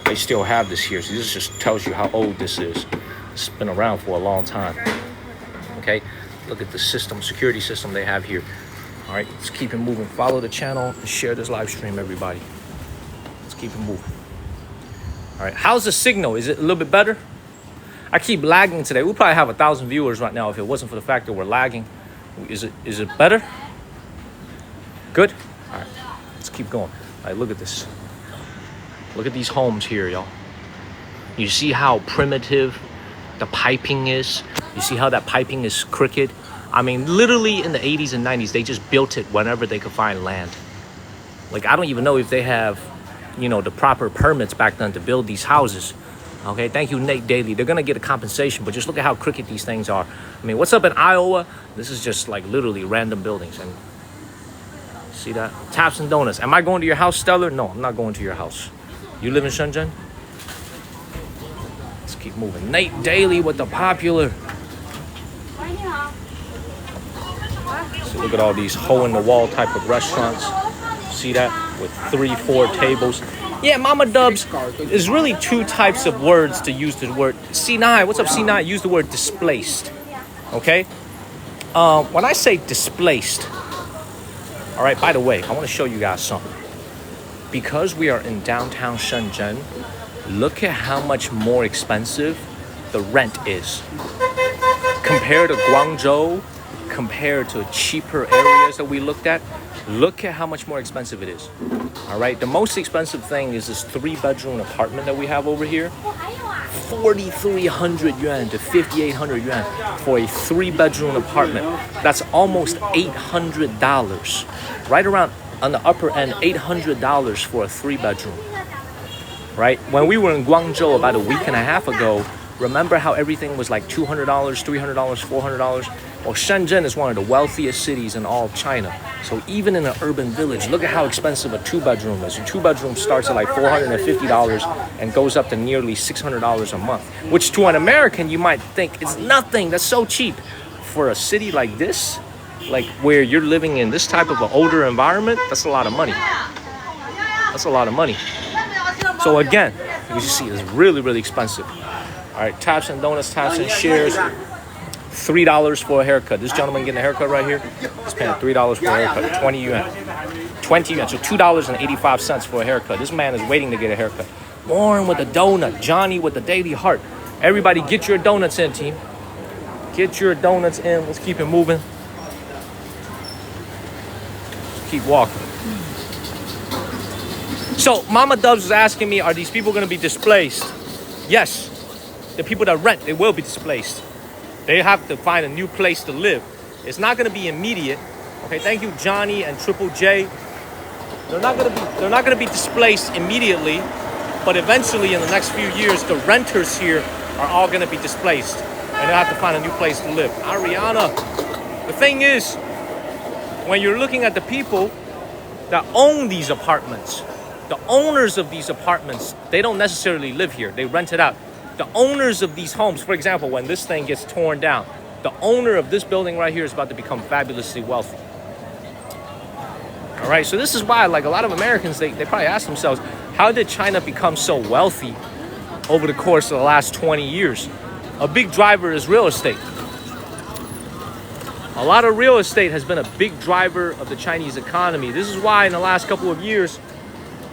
S1: They still have this here, so this just tells you how old this is. It's been around for a long time. Okay, look at the system, security system they have here. All right, let's keep it moving. Follow the channel and share this live stream, everybody. Let's keep it moving. All right, how's the signal? Is it a little bit better? I keep lagging today. We'll probably have 1,000 viewers right now if it wasn't for the fact that we're lagging. Is it better? Good? All right, let's keep going. All right, look at this. Look at these homes here, y'all. You see how primitive the piping is? You see how that piping is crooked? I mean, literally in the 80s and 90s, they just built it whenever they could find land. Like, I don't even know if they have, you know, the proper permits back then to build these houses. Okay, thank you, Nate Daly. They're gonna get a compensation, but just look at how crooked these things are. I mean, what's up in Iowa? This is just like literally random buildings. And see that? Taps and donuts. Am I going to your house, Stellar? No, I'm not going to your house. You live in Shenzhen? Let's keep moving. Nate Daly with the popular. So look at all these hole-in-the-wall type of restaurants. See that? With 3-4 tables. Yeah, Mama Dubs, there's really two types of words to use the word. C9, what's up, C9? Use the word displaced, okay? When I say displaced, all right, by the way, I want to show you guys something. Because we are in downtown Shenzhen, look at how much more expensive the rent is. Compared to Guangzhou, compared to cheaper areas that we looked at, look at how much more expensive it is. All right, the most expensive thing is this 3-bedroom apartment that we have over here. 4,300 yuan to 5,800 yuan for a 3-bedroom apartment. That's almost $800. Right around on the upper end, $800 for a 3-bedroom. Right? When we were in Guangzhou about a week and a half ago, remember how everything was like $200, $300, $400? Well, Shenzhen is one of the wealthiest cities in all of China. So even in an urban village, look at how expensive a 2-bedroom is. A 2-bedroom starts at like $450 and goes up to nearly $600 a month, which to an American, you might think it's nothing. That's so cheap. For a city like this, like where you're living in this type of an older environment, that's a lot of money. That's a lot of money. So again, you see it's really, really expensive. All right, taps and donuts, taps and shares. $3 for a haircut. This gentleman getting a haircut right here, he's paying $3 for a haircut. 20 yuan. 20 yuan. So $2.85 for a haircut. This man is waiting to get a haircut. Warren with the donut. Johnny with the Daily Heart. Everybody get your donuts in, team. Get your donuts in. Let's keep it moving. Let's keep walking. So Mama Dubs is asking me, are these people going to be displaced? Yes. The people that rent, they will be displaced. They have to find a new place to live. It's not going to be immediate. Okay, thank you, Johnny and Triple J. They're not going to be displaced immediately, but eventually in the next few years, the renters here are all going to be displaced, and they'll have to find a new place to live. Ariana, the thing is, when you're looking at the people that own these apartments, the owners of these apartments, they don't necessarily live here. They rent it out. The owners of these homes, for example, when this thing gets torn down, the owner of this building right here is about to become fabulously wealthy. All right, so this is why, like a lot of Americans, they probably ask themselves, how did China become so wealthy over the course of the last 20 years? A big driver is real estate. A lot of real estate has been a big driver of the Chinese economy. This is why in the last couple of years,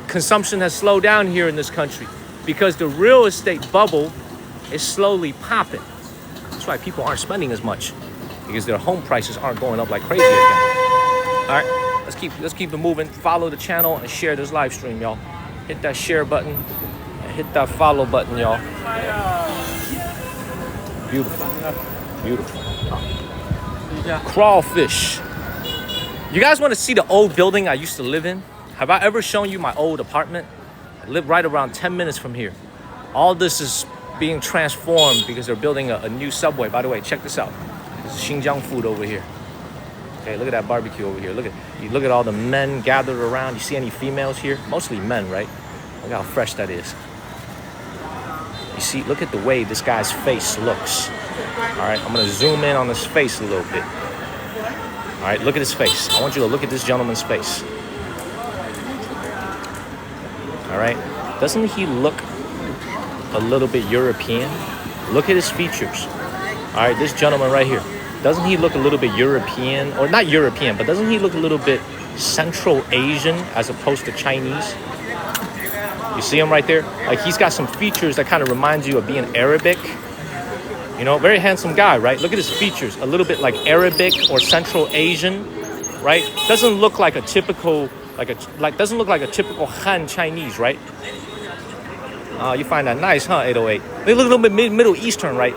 S1: consumption has slowed down here in this country, because the real estate bubble is slowly popping. That's why people aren't spending as much, because their home prices aren't going up like crazy again. All right, let's keep it moving. Follow the channel and share this live stream, y'all. Hit that share button and hit that follow button, y'all. Beautiful, beautiful. Crawfish. You guys want to see the old building I used to live in? Have I ever shown you my old apartment? I live right around 10 minutes from here. All this is being transformed because they're building a new subway. By the way, check this out. This is Xinjiang food over here. Okay, look at that barbecue over here. Look at all the men gathered around. You see any females here? Mostly men, right? Look how fresh that is. You see, look at the way this guy's face looks. All right, I'm gonna zoom in on his face a little bit. All right, look at his face. I want you to look at this gentleman's face. All right, doesn't he look a little bit European? Look at his features. All right, this gentleman right here. Doesn't he look a little bit European? Or not European, but doesn't he look a little bit Central Asian as opposed to Chinese? You see him right there? Like, he's got some features that kind of reminds you of being Arabic. You know, very handsome guy, right? Look at his features. A little bit like Arabic or Central Asian, right? Doesn't look like a typical, doesn't look like a typical Han Chinese, right? You find that nice, huh, 808? They look a little bit Middle Eastern, right?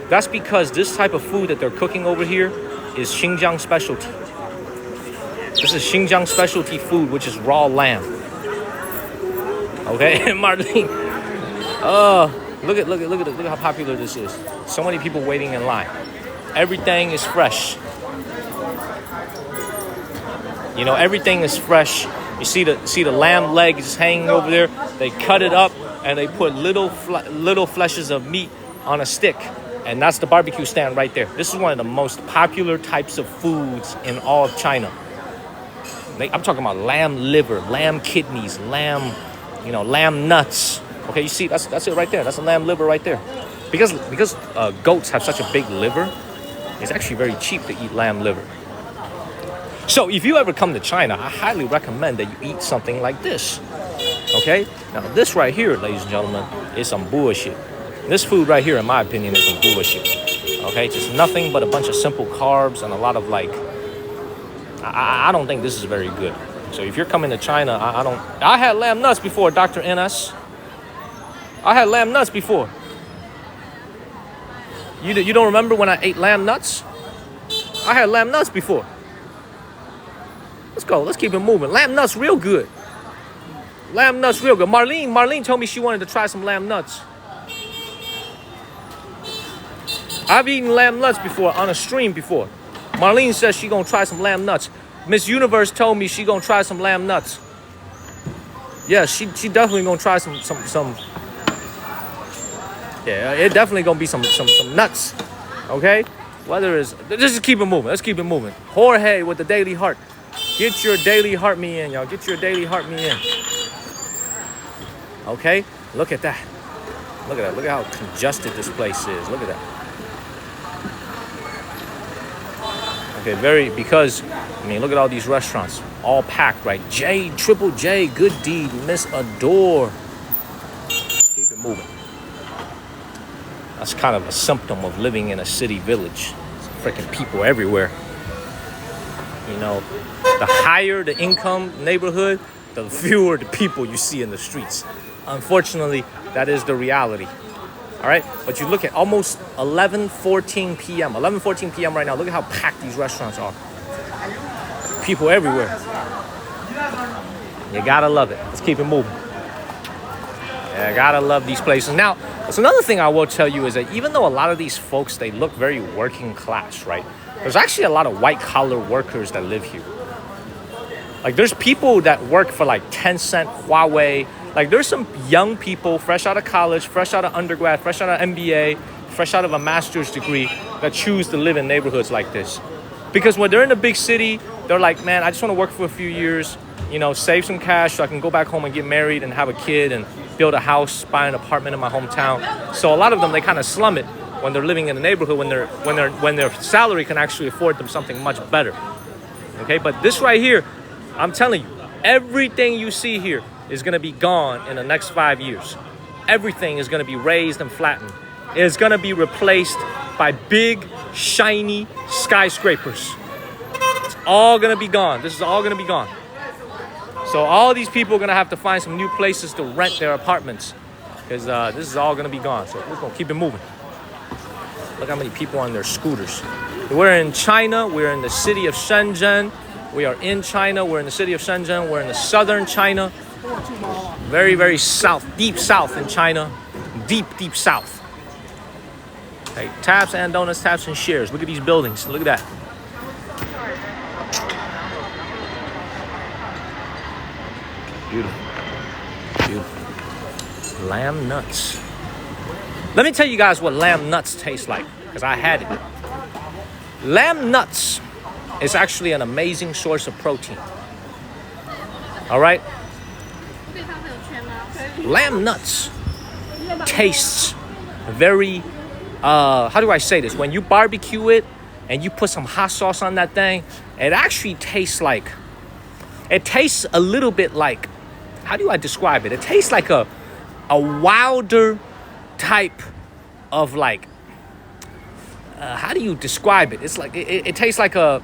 S1: That's because this type of food that they're cooking over here is Xinjiang specialty. This is Xinjiang specialty food, which is raw lamb. Okay, Marlene. Look at how popular this is. So many people waiting in line. Everything is fresh. You know, everything is fresh. You see the lamb leg is hanging over there. They cut it up and they put little fleshes of meat on a stick. And that's the barbecue stand right there. This is one of the most popular types of foods in all of China. I'm talking about lamb liver, lamb kidneys, lamb nuts. Okay, you see, that's it right there. That's a lamb liver right there. Because goats have such a big liver, it's actually very cheap to eat lamb liver. So if you ever come to China, I highly recommend that you eat something like this. Okay? Now, this right here, ladies and gentlemen, is some bullshit. This food right here, in my opinion, is some bullshit. Okay? Just nothing but a bunch of simple carbs and a lot of I don't think this is very good. So if you're coming to China, I had lamb nuts before, Dr. NS. I had lamb nuts before. You don't remember when I ate lamb nuts? I had lamb nuts before. Let's go. Let's keep it moving. Lamb nuts real good. Lamb nuts real good. Marlene told me she wanted to try some lamb nuts. I've eaten lamb nuts before on a stream before. Marlene says she gonna try some lamb nuts. Miss Universe told me she gonna try some lamb nuts. Yeah, she definitely gonna try some. Yeah, it definitely gonna be some nuts. Okay, just keep it moving. Let's keep it moving. Jorge with the Daily Heart. Get your Daily Heart Me in, y'all. Get your Daily Heart Me in. Okay, look at that. Look at that. Look at how congested this place is. Look at that. Okay, because look at all these restaurants, all packed, right? Triple J, Good Deed, Miss Adore. Let's keep it moving. That's kind of a symptom of living in a city village. It's freaking people everywhere. You know, the higher the income neighborhood, the fewer the people you see in the streets. Unfortunately, that is the reality. All right, but you look at almost 11:14 p.m. 11:14 p.m. right now. Look at how packed these restaurants are. People everywhere. You gotta love it. Let's keep it moving. Yeah, I gotta love these places. Now, that's another thing I will tell you is that even though a lot of these folks, they look very working class, right? There's actually a lot of white-collar workers that live here. Like, there's people that work for like Tencent, Huawei. Like, there's some young people fresh out of college, fresh out of undergrad, fresh out of MBA, fresh out of a master's degree that choose to live in neighborhoods like this. Because when they're in a big city, they're like, man, I just want to work for a few years, save some cash so I can go back home and get married and have a kid and build a house, buy an apartment in my hometown. So a lot of them, they kind of slum it when they're living in the neighborhood, when their salary can actually afford them something much better. Okay, but this right here, I'm telling you, everything you see here is gonna be gone in the next 5 years. Everything is gonna be raised and flattened. It's gonna be replaced by big, shiny skyscrapers. It's all gonna be gone. This is all gonna be gone. So all these people are gonna have to find some new places to rent their apartments, because this is all gonna be gone. So we're gonna keep it moving. Look how many people on their scooters. We're in China. We're in the city of Shenzhen. We are in China. We're in the city of Shenzhen. We're in the southern China. Very, very south, deep south in China. Deep, deep south. Okay, taps and donuts, taps and shares. Look at these buildings. Look at that. Beautiful. Beautiful. Lamb nuts. Let me tell you guys what lamb nuts taste like, because I had it. Lamb nuts is actually an amazing source of protein. All right? Lamb nuts tastes very, how do I say this? When you barbecue it and you put some hot sauce on that thing, it actually tastes like, it tastes a little bit like, how do I describe it? It tastes like a wilder type of like, how do you describe it? It's like, it tastes like a,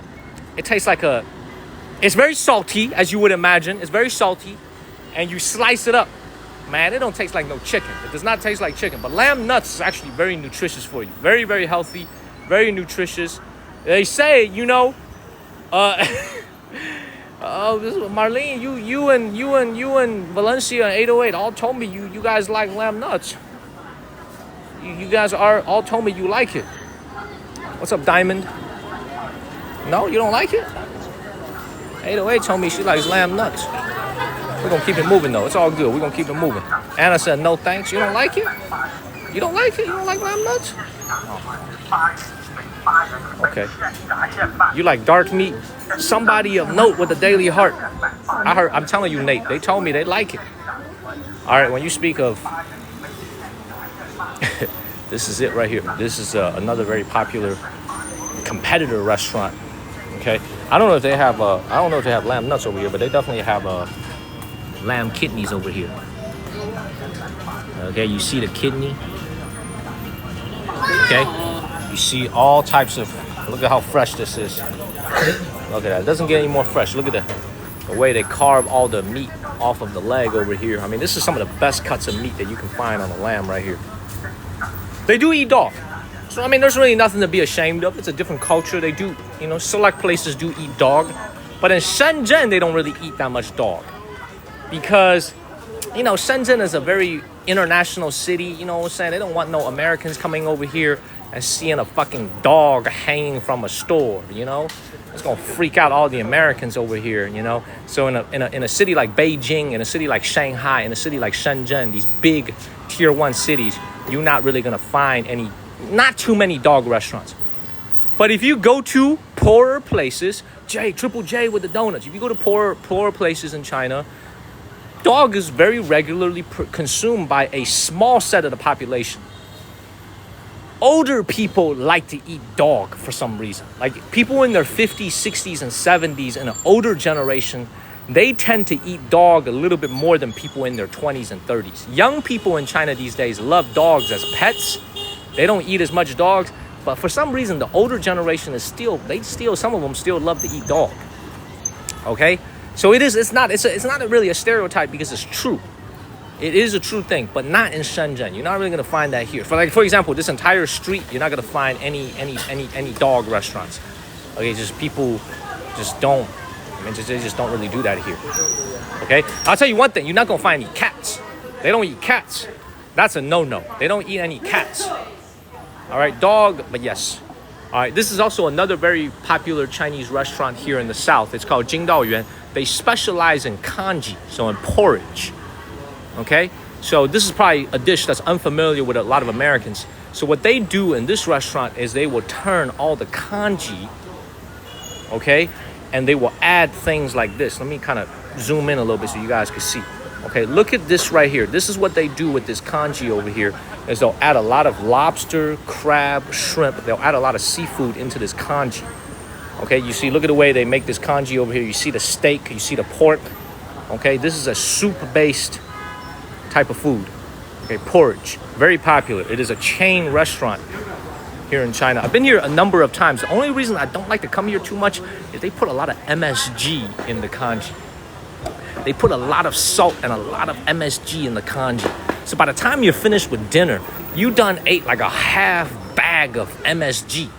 S1: it's very salty, as you would imagine. It's very salty, and you slice it up. Man, it don't taste like no chicken. It does not taste like chicken, but lamb nuts is actually very nutritious for you. Very, very healthy, very nutritious. They say, you know, Marlene, you and Valencia and 808 all told me you guys like lamb nuts. You guys all told me you like it. What's up, Diamond? No, you don't like it? 808 told me she likes lamb nuts. We're gonna keep it moving though. It's all good. We're gonna keep it moving. Anna said no thanks. You don't like it? You don't like it? You don't like lamb nuts? Oh. Okay. You like dark meat? Somebody of note with a daily heart. I'm telling you, Nate. They told me they like it. All right. When you speak of, this is it right here. This is another very popular competitor restaurant. Okay. I don't know if they have lamb nuts over here, but they definitely have lamb kidneys over here. Okay. You see the kidney. Okay. You see all types of. Look at how fresh this is. Look at that. It doesn't get any more fresh. Look at the way they carve all the meat off of the leg over here. I mean, this is some of the best cuts of meat that you can find on a lamb right here. They do eat dog. So, I mean, there's really nothing to be ashamed of. It's a different culture. They do, you know, select places do eat dog. But in Shenzhen, they don't really eat that much dog. Because, you know, Shenzhen is a very international city. You know what I'm saying? They don't want no Americans coming over here and seeing a fucking dog hanging from a store, you know? It's gonna freak out all the Americans over here, you know? So in a city like Beijing, in a city like Shanghai, in a city like Shenzhen, these big tier 1 cities, you're not really gonna find not too many dog restaurants. But if you go to poorer places, Triple J with the donuts, if you go to poorer places in China, dog is very regularly consumed by a small set of the population. Older people like to eat dog for some reason. Like people in their 50s, 60s, and 70s, and an older generation, they tend to eat dog a little bit more than people in their 20s and 30s. Young people in China these days love dogs as pets. They don't eat as much dogs, but for some reason, the older generation some of them still love to eat dog. Okay? So it's not really a stereotype because it's true. It is a true thing, but not in Shenzhen. You're not really gonna find that here. For example, this entire street, you're not gonna find any dog restaurants. Okay, just people just don't. They just don't really do that here. Okay, I'll tell you one thing: you're not gonna find any cats. They don't eat cats. That's a no-no. They don't eat any cats. All right, dog, but yes. All right, this is also another very popular Chinese restaurant here in the south. It's called Jingdaoyuan. They specialize in congee, so in porridge. Okay, so this is probably a dish that's unfamiliar with a lot of Americans. So what they do in this restaurant is they will turn all the congee, okay, and they will add things like this. Let me kind of zoom in a little bit so you guys can see. Okay, look at this right here. This is what they do with this congee over here, is they'll add a lot of lobster, crab, shrimp. They'll add a lot of seafood into this congee. Okay, you see, look at the way they make this congee over here. You see the steak, you see the pork. Okay, this is a soup-based type of food. Okay, porridge, very popular. It is a chain restaurant here in China. I've been here a number of times. The only reason I don't like to come here too much is they put a lot of MSG in the congee. They put a lot of salt and a lot of MSG in the congee. So by the time you're finished with dinner, you done ate like a half bag of MSG.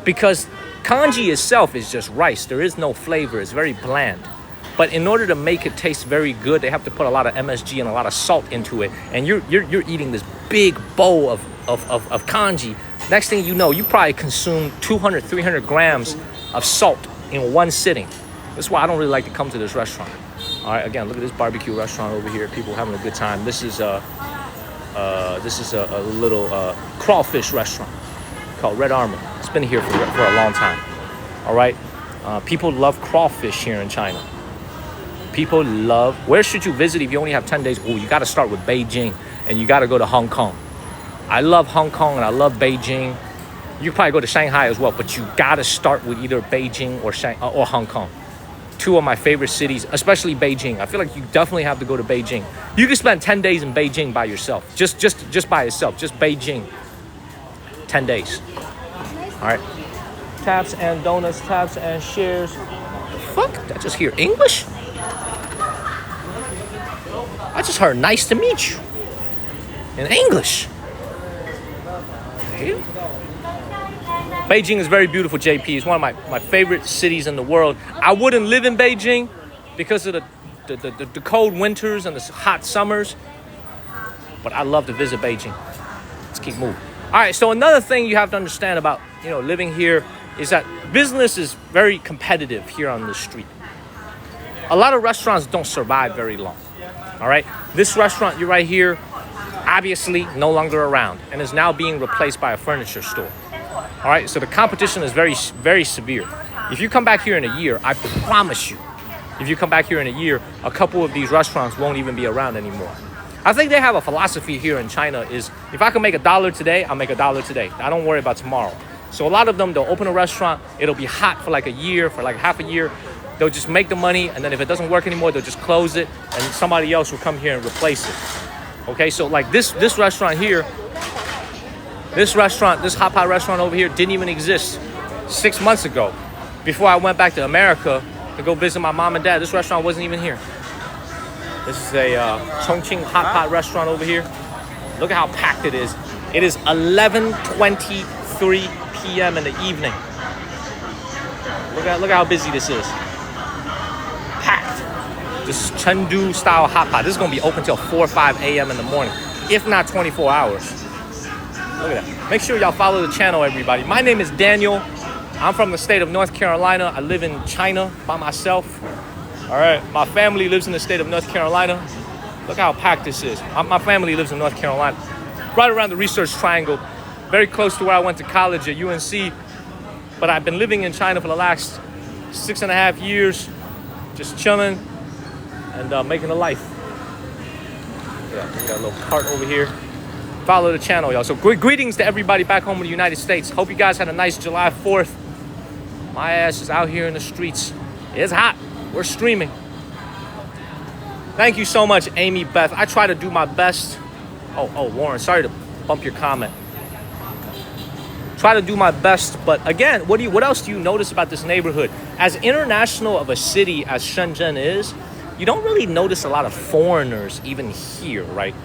S1: Because congee itself is just rice. There is no flavor. It's very bland. But in order to make it taste very good, they have to put a lot of MSG and a lot of salt into it. And you're eating this big bowl of congee. Next thing you know, you probably consume 200, 300 grams of salt in one sitting. That's why I don't really like to come to this restaurant. All right, again, look at this barbecue restaurant over here. People having a good time. This is a little crawfish restaurant called Red Armor. It's been here for a long time. All right, people love crawfish here in China. People love. Where should you visit if you only have 10 days? Oh, you got to start with Beijing, and you got to go to Hong Kong. I love Hong Kong and I love Beijing. You probably go to Shanghai as well, but you got to start with either Beijing or Hong Kong. Two of my favorite cities, especially Beijing. I feel like you definitely have to go to Beijing. You can spend 10 days in Beijing by yourself, just by yourself, just Beijing. 10 days. All right. Taps and donuts, taps and shares. The fuck? Did I just hear English? I just heard nice to meet you in English. Beijing is very beautiful, JP. It's one of my favorite cities in the world. I wouldn't live in Beijing because of the cold winters and the hot summers. But I love to visit Beijing. Let's keep moving. All right, so another thing you have to understand about, living here is that business is very competitive here on the street. A lot of restaurants don't survive very long. All right, this restaurant you're right here, obviously no longer around and is now being replaced by a furniture store. All right, so the competition is very, very severe. If you come back here in a year, I promise you, if you come back here in a year, a couple of these restaurants won't even be around anymore. I think they have a philosophy here in China is, if I can make $1 today, I'll make $1 today. I don't worry about tomorrow. So a lot of them, they'll open a restaurant, it'll be hot for like a year, for like half a year. They'll just make the money, and then if it doesn't work anymore, they'll just close it, and somebody else will come here and replace it. Okay, so like this restaurant here, this hot pot restaurant over here didn't even exist 6 months ago. Before I went back to America to go visit my mom and dad, this restaurant wasn't even here. This is a Chongqing hot pot restaurant over here. Look at how packed it is. It is 11:23 p.m. in the evening. Look at how busy this is. Packed. This is Chengdu style hot pot. This is gonna be open till 4 or 5 a.m. in the morning, if not 24 hours. Look at that. Make sure y'all follow the channel, everybody. My name is Daniel. I'm from the state of North Carolina. I live in China by myself. All right, my family lives in the state of North Carolina. Look how packed this is. My family lives in North Carolina, right around the Research Triangle, very close to where I went to college at UNC. But I've been living in China for the last 6.5 years, just chilling and making a life. Yeah, we got a little cart over here. Follow the channel, y'all. So greetings to everybody back home in the United States. Hope you guys had a nice July 4th. My ass is out here in the streets. It's hot. We're streaming. Thank you so much, Amy Beth. I try to do my best. Oh, Warren, sorry to bump your comment. Try to do my best, but again, what else do you notice about this neighborhood? As international of a city as Shenzhen is, you don't really notice a lot of foreigners even here, right?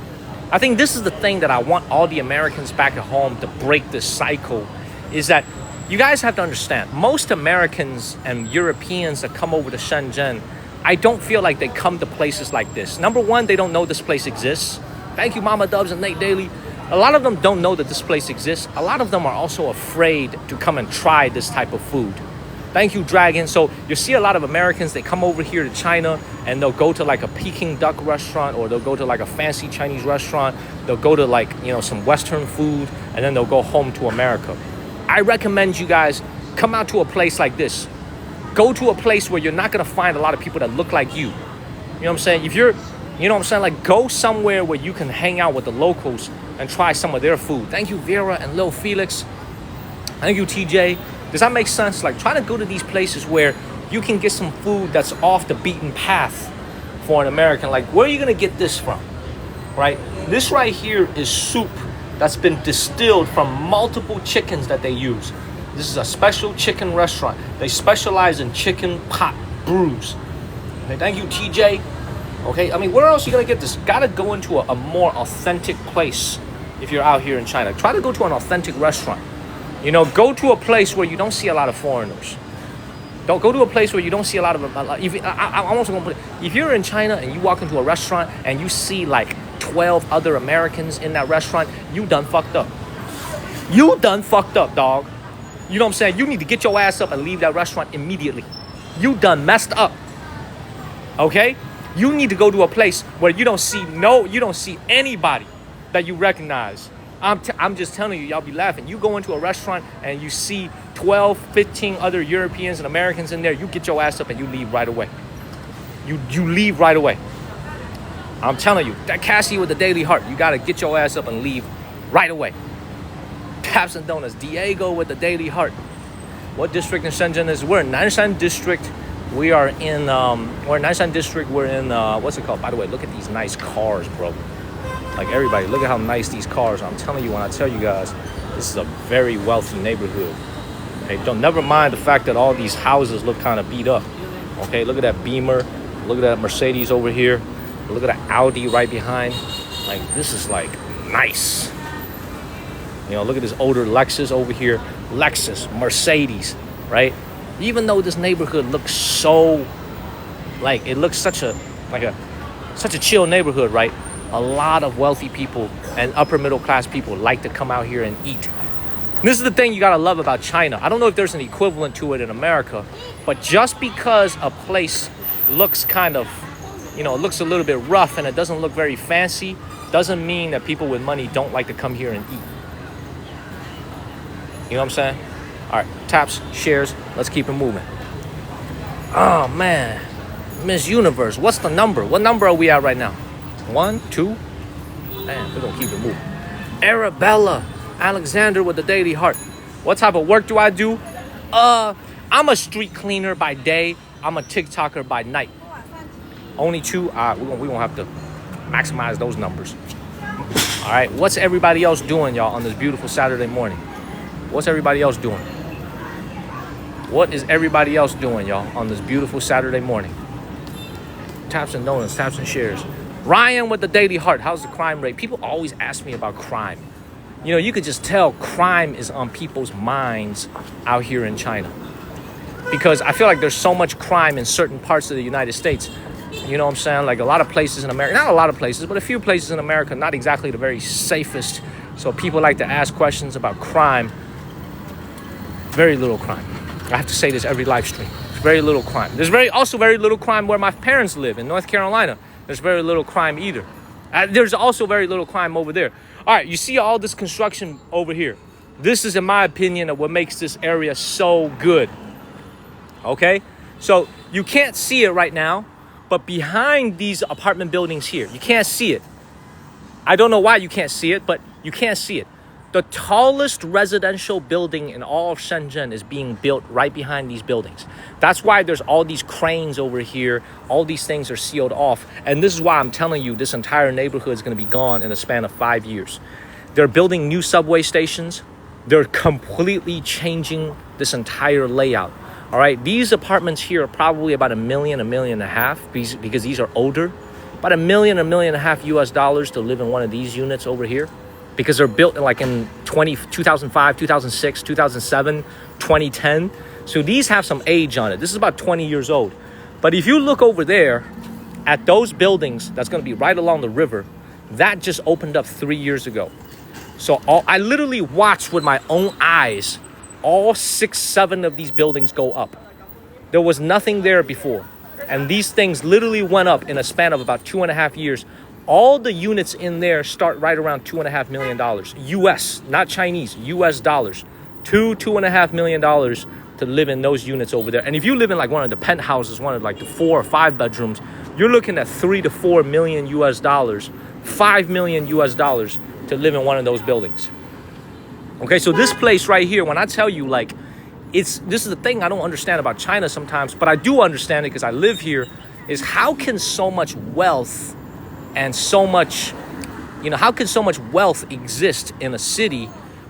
S1: I think this is the thing that I want all the Americans back at home to break this cycle, is that you guys have to understand, most Americans and Europeans that come over to Shenzhen, I don't feel like they come to places like this. Number one, they don't know this place exists. Thank you, Mama Dubs and Nate Daly. A lot of them don't know that this place exists. A lot of them are also afraid to come and try this type of food. Thank you, Dragon. So you see a lot of Americans, they come over here to China and they'll go to like a Peking duck restaurant, or they'll go to like a fancy Chinese restaurant. They'll go to like, some Western food, and then they'll go home to America. I recommend you guys come out to a place like this. Go to a place where you're not gonna find a lot of people that look like you. You know what I'm saying? If you're You know what I'm saying? Like, go somewhere where you can hang out with the locals and try some of their food. Thank you, Vera and Lil Felix. Thank you, TJ. Does that make sense? Like, try to go to these places where you can get some food that's off the beaten path for an American. Like, where are you going to get this from? Right? This right here is soup that's been distilled from multiple chickens that they use. This is a special chicken restaurant. They specialize in chicken pot brews. Okay, thank you, TJ. Okay, I mean, where else are you going to get this? Got to go into a more authentic place if you're out here in China. Try to go to an authentic restaurant. You know, go to a place where you don't see a lot of foreigners. Don't go to a place where you don't see a lot of... I'm also going to put it, if you're in China and you walk into a restaurant and you see like 12 other Americans in that restaurant, you done fucked up. You done fucked up, dog. You know what I'm saying? You need to get your ass up and leave that restaurant immediately. You done messed up. Okay? You need to go to a place where you don't see anybody that you recognize. I'm just telling you, y'all be laughing. You go into a restaurant and you see 12, 15 other Europeans and Americans in there, you get your ass up and you leave right away. You leave right away. I'm telling you, that Cassie with the Daily Heart, you gotta get your ass up and leave right away. Taps and Donuts, Diego with the Daily Heart. What district in Shenzhen is? We're in Nanshan district. We are in, we're in Nanshan district. We're in, what's it called? By the way, look at these nice cars, bro. Like, everybody, look at how nice these cars are. I'm telling you, when I tell you guys, this is a very wealthy neighborhood. Okay, never mind the fact that all these houses look kind of beat up. Okay, look at that Beamer. Look at that Mercedes over here. Look at that Audi right behind. Like, this is like nice. You know, look at this older Lexus over here. Lexus, Mercedes, right? Even though this neighborhood looks so, like, it looks such a chill neighborhood, right? A lot of wealthy people and upper middle class people like to come out here and eat. This is the thing you gotta love about China. I don't know if there's an equivalent to it in America, but just because a place looks kind of, you know, it looks a little bit rough and it doesn't look very fancy, doesn't mean that people with money don't like to come here and eat. You know what I'm saying? All right, taps, shares, let's keep it moving. Oh man, Miss Universe, what's the number? What number are we at right now? 1, 2? Man, we're gonna keep it moving. Arabella, Alexander with the Daily Heart. What type of work do I do? I'm a street cleaner by day. I'm a TikToker by night. Only 2? We're gonna have to maximize those numbers. All right, what's everybody else doing, y'all, on this beautiful Saturday morning? What's everybody else doing? What is everybody else doing, y'all, on this beautiful Saturday morning? Taps and donuts, taps and shares. Ryan with the Daily Heart. How's the crime rate? People always ask me about crime. You know, you could just tell crime is on people's minds out here in China. Because I feel like there's so much crime in certain parts of the United States. You know what I'm saying? Like, a lot of places in America, not a lot of places, but a few places in America, not exactly the very safest. So people like to ask questions about crime. Very little crime. I have to say this every live stream. There's very little crime. There's also very little crime where my parents live in North Carolina. There's very little crime either. There's also very little crime over there. All right, you see all this construction over here. This is, in my opinion, what makes this area so good. Okay? So you can't see it right now, but behind these apartment buildings here, you can't see it. I don't know why you can't see it, but you can't see it. The tallest residential building in all of Shenzhen is being built right behind these buildings. That's why there's all these cranes over here. All these things are sealed off. And this is why I'm telling you this entire neighborhood is going to be gone in a span of 5 years. They're building new subway stations. They're completely changing this entire layout. All right, these apartments here are probably about $1 million, $1.5 million because these are older. About $1 million, $1.5 million US dollars to live in one of these units over here. Because they're built like in 2005, 2006, 2007, 2010. So these have some age on it. This is about 20 years old. But if you look over there at those buildings, that's going to be right along the river, that just opened up 3 years ago. So I literally watched with my own eyes all 6, 7 of these buildings go up. There was nothing there before. And these things literally went up in a span of about 2.5 years. All the units in there start right around $2.5 million. US, not Chinese, US dollars. $2.5 million to live in those units over there. And if you live in like one of the penthouses, one of like the 4 or 5 bedrooms, you're looking at 3 to 4 million US dollars, 5 million US dollars to live in one of those buildings. Okay, so this place right here, when I tell you, like, this is the thing I don't understand about China sometimes, but I do understand it because I live here, is how can so much wealth and so much, how can so much wealth exist in a city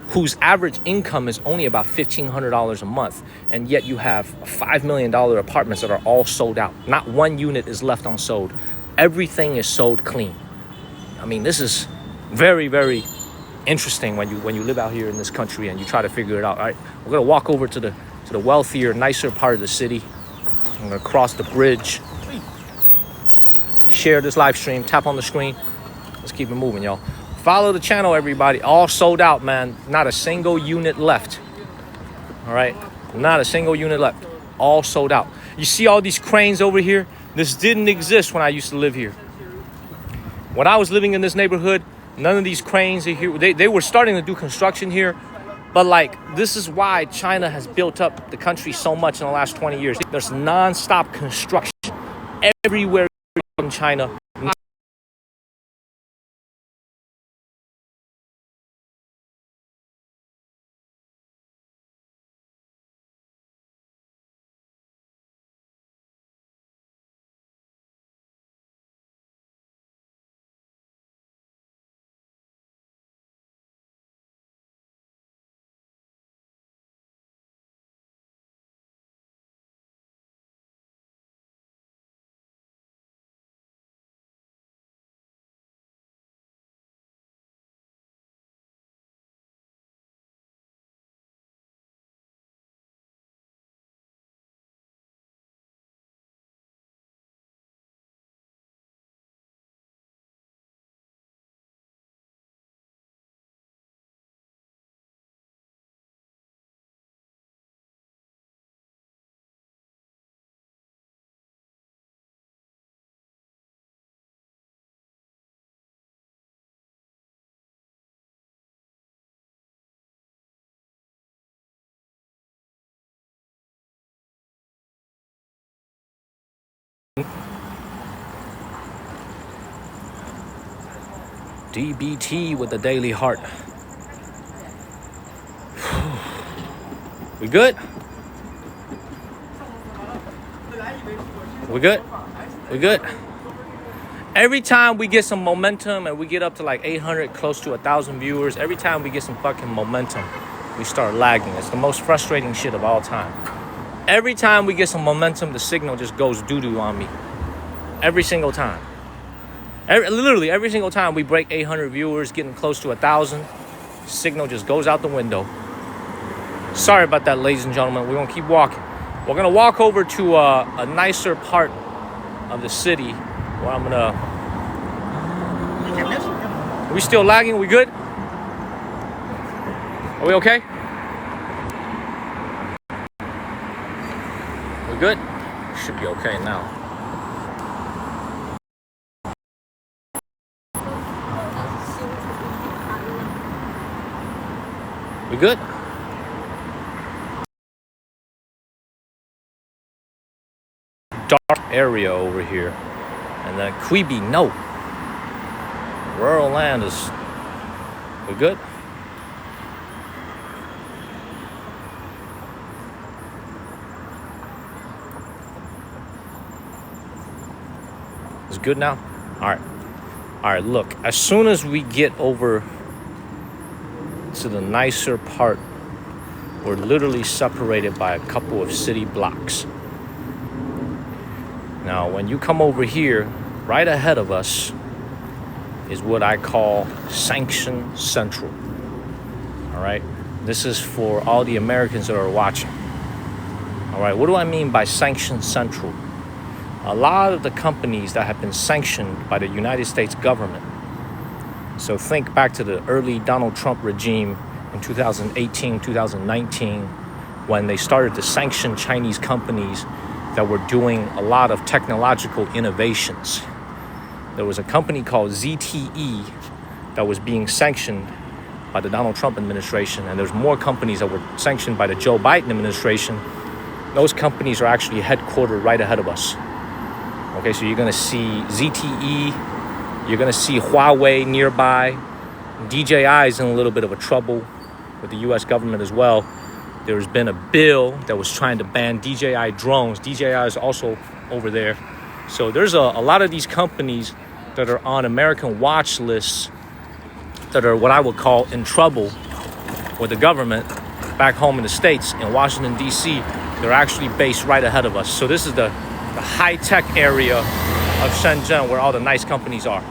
S1: whose average income is only about $1,500 a month, and yet you have $5 million apartments that are all sold out. Not one unit is left unsold. Everything is sold clean. I mean, this is very, very interesting when you live out here in this country and you try to figure it out. All right, we're gonna walk over to the wealthier, nicer part of the city. I'm gonna cross the bridge. Share this live stream. Tap on the screen. Let's keep it moving, y'all. Follow the channel, everybody. All sold out, man. Not a single unit left. All right, not a single unit left. All sold out. You see all these cranes over here? This didn't exist when I used to live here. When I was living in this neighborhood, none of these cranes are here. They were starting to do construction here, but like, this is why China has built up the country so much in the last 20 years. There's non-stop construction everywhere in China. DBT with the daily heart. We good? We good? We good? Every time we get some momentum and we get up to like 800, close to 1,000 viewers, every time we get some fucking momentum, we start lagging. It's the most frustrating shit of all time. Every time we get some momentum, the signal just goes doo-doo on me. Every single time. Literally every single time we break 800 viewers, getting close to 1,000, signal just goes out the window. Sorry about that, ladies and gentlemen. We're gonna keep walking. We're gonna walk over to a nicer part of the city where I'm gonna... Are we still lagging? We good? Are we okay? We good? Should be okay now. We good? Dark area over here. And then Quibi, no. Rural land is... We good? It's good now? Alright. Alright, look. As soon as we get over to the nicer part, we're literally separated by a couple of city blocks. Now, when you come over here, right ahead of us is what I call Sanction Central. All right? This is for all the Americans that are watching. All right, what do I mean by Sanction Central? A lot of the companies that have been sanctioned by the United States government. So think back to the early Donald Trump regime in 2018, 2019, when they started to sanction Chinese companies that were doing a lot of technological innovations. There was a company called ZTE that was being sanctioned by the Donald Trump administration, and there's more companies that were sanctioned by the Joe Biden administration. Those companies are actually headquartered right ahead of us. Okay, so you're gonna see ZTE, you're gonna see Huawei nearby. DJI is in a little bit of a trouble with the US government as well. There's been a bill that was trying to ban DJI drones. DJI is also over there. So there's a lot of these companies that are on American watch lists that are what I would call in trouble with the government back home in the States. In Washington, D.C., they're actually based right ahead of us. So this is the high-tech area of Shenzhen where all the nice companies are.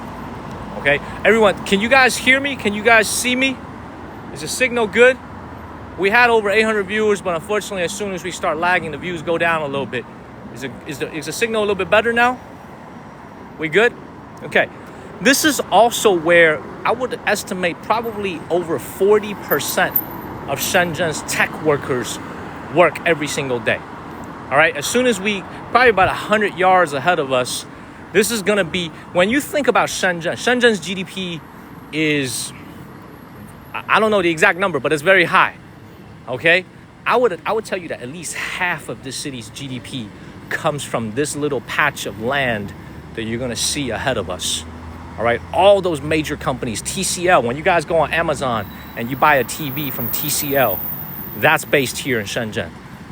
S1: Okay, everyone, can you guys hear me? Can you guys see me? Is the signal good? We had over 800 viewers, but unfortunately, as soon as we start lagging, the views go down a little bit. Is the signal a little bit better now? We good? Okay. This is also where I would estimate probably over 40% of Shenzhen's tech workers work every single day. All right. As soon as probably about 100 yards ahead of us, this is going to be, when you think about Shenzhen's GDP is, I don't know the exact number, but it's very high. Okay, I would tell you that at least half of this city's GDP comes from this little patch of land that you're gonna see ahead of us. All right, all those major companies, TCL, when you guys go on Amazon and you buy a TV from TCL, that's based here in Shenzhen.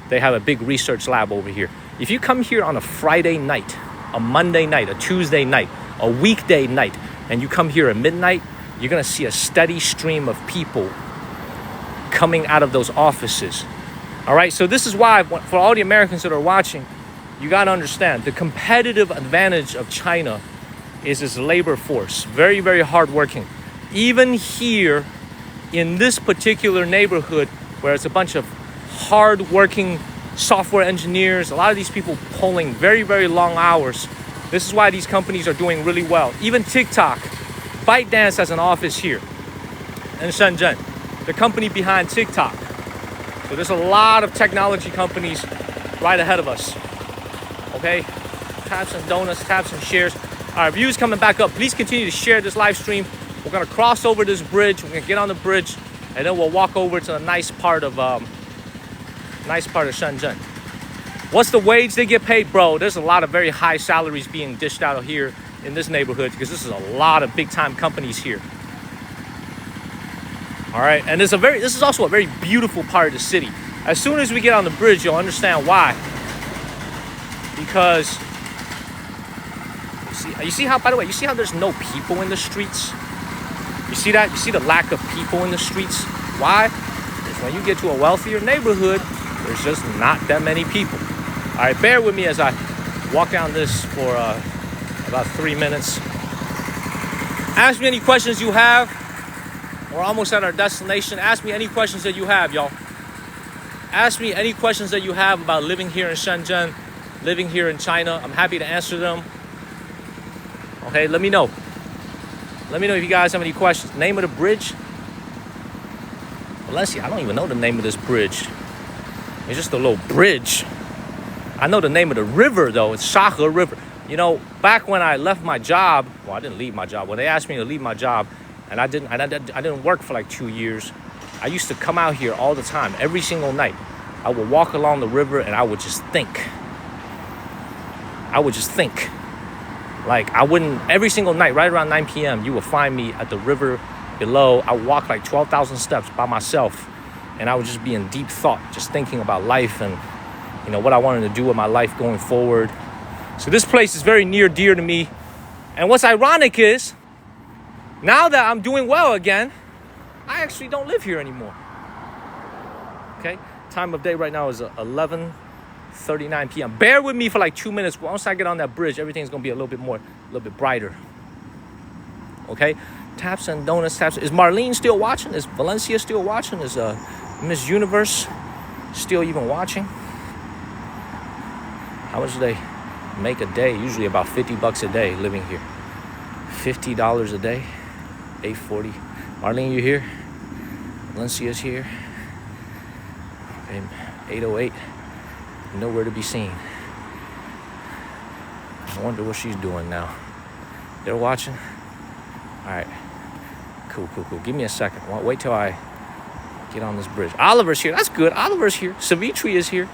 S1: They have a big research lab over here. If you come here on a Friday night, a Monday night, a Tuesday night, a weekday night, and you come here at midnight, you're gonna see a steady stream of people coming out of those offices. All right, so this is why for all the Americans that are watching, you got to understand the competitive advantage of China is its labor force. Very, very hardworking. Even here in this particular neighborhood where it's a bunch of hardworking software engineers, a lot of these people pulling very, very long hours. This is why these companies are doing really well. Even TikTok, ByteDance has an office here in Shenzhen, the company behind TikTok. So there's a lot of technology companies right ahead of us. Okay, taps and donuts, taps and shares. Our views coming back up. Please continue to share this live stream. We're gonna cross over this bridge. We're gonna get on the bridge, and then we'll walk over to a nice part of Shenzhen. What's the wage they get paid, bro? There's a lot of very high salaries being dished out here in this neighborhood because this is a lot of big-time companies here. All right, and this is also a very beautiful part of the city. As soon as we get on the bridge, you'll understand why. Because you see how, by the way, you see how there's no people in the streets? You see that? You see the lack of people in the streets? Why? Because when you get to a wealthier neighborhood, there's just not that many people. All right, bear with me as I walk down this for about 3 minutes. Ask me any questions you have. We're almost at our destination. Ask me any questions that you have, y'all. Ask me any questions that you have about living here in Shenzhen, living here in China. I'm happy to answer them. Okay, let me know. Let me know if you guys have any questions. Name of the bridge? Valencia, I don't even know the name of this bridge. It's just a little bridge. I know the name of the river, though. It's Shahe River. You know, back when I left my job, well, I didn't leave my job. When they asked me to leave my job, and I didn't work for like 2 years, I used to come out here all the time, every single night. I would walk along the river and I would just think. Like every single night, right around 9 p.m., you would find me at the river below. I would walk like 12,000 steps by myself, and I would just be in deep thought, just thinking about life and, you know, what I wanted to do with my life going forward. So this place is very near dear to me. And what's ironic is, now that I'm doing well again, I actually don't live here anymore. Okay, time of day right now is 11:39 p.m. Bear with me for like 2 minutes. Once I get on that bridge, everything's gonna be a little bit brighter. Okay, taps and donuts, taps. Is Marlene still watching? Is Valencia still watching? Is Miss Universe still even watching? How much do they make a day? Usually about $50 a day living here. $50 a day. 840. Marlene, you here? Valencia's here. Okay, 808. Nowhere to be seen. I wonder what she's doing now. They're watching? All right. Cool. Give me a second. Wait till I get on this bridge. Oliver's here. That's good. Oliver's here. Savitri is here.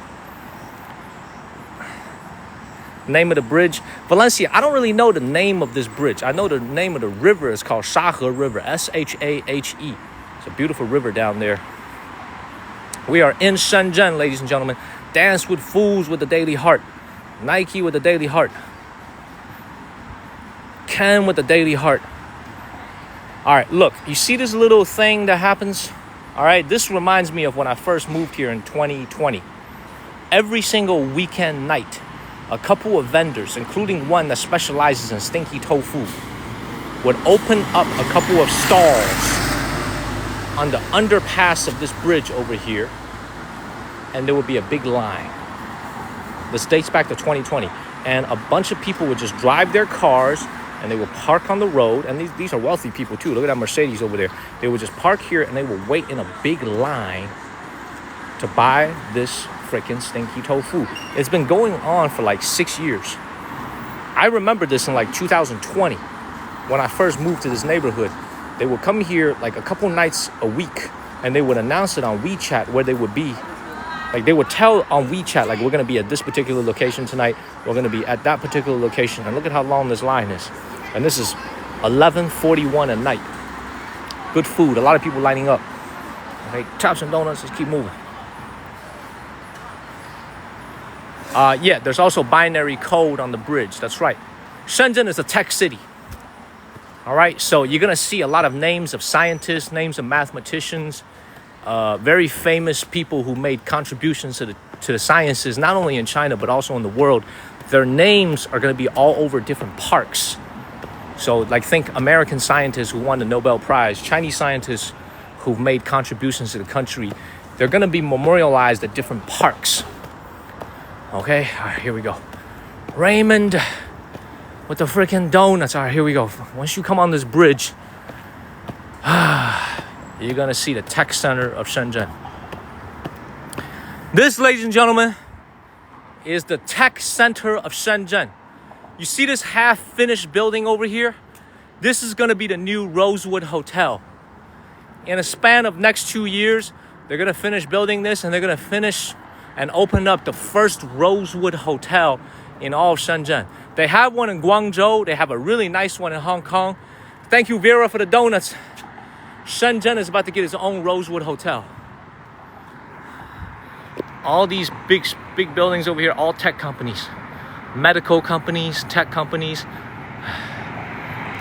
S1: Name of the bridge. Valencia, I don't really know the name of this bridge. I know the name of the river is called Shahe River, S-H-A-H-E. It's a beautiful river down there. We are in Shenzhen, ladies and gentlemen. Dance with fools with the daily heart. Nike with the daily heart. Ken with the daily heart. All right, look, you see this little thing that happens? All right, this reminds me of when I first moved here in 2020. Every single weekend night, a couple of vendors, including one that specializes in stinky tofu, would open up a couple of stalls on the underpass of this bridge over here, and there would be a big line. This dates back to 2020, and a bunch of people would just drive their cars and they would park on the road, and these are wealthy people too. Look at that Mercedes over there. They would just park here and they would wait in a big line to buy this freaking stinky tofu. It's been going on for like 6 years. I remember this in like 2020 when I first moved to this neighborhood. They would come here like a couple nights a week and they would announce it on WeChat where they would be. Like they would tell on WeChat, like, we're going to be at this particular location tonight. We're going to be at that particular location. And look at how long this line is. And this is 11:41 at night. Good food. A lot of people lining up. Okay, chops and donuts. Let's keep moving. Yeah, there's also binary code on the bridge. That's right. Shenzhen is a tech city. All right, so you're going to see a lot of names of scientists, names of mathematicians, very famous people who made contributions to the sciences, not only in China, but also in the world. Their names are going to be all over different parks. So like think American scientists who won the Nobel Prize, Chinese scientists who've made contributions to the country. They're going to be memorialized at different parks. Okay, all right, here we go. Raymond with the freaking donuts. All right, here we go. Once you come on this bridge, you're going to see the tech center of Shenzhen. This, ladies and gentlemen, is the tech center of Shenzhen. You see this half-finished building over here? This is going to be the new Rosewood Hotel. In a span of next 2 years, they're going to finish building this and they're going to finish and open up the first Rosewood Hotel in all of Shenzhen. They have one in Guangzhou. They have a really nice one in Hong Kong. Thank you, Vera, for the donuts. Shenzhen is about to get its own Rosewood Hotel. All these big buildings over here, all tech companies. Medical companies, tech companies.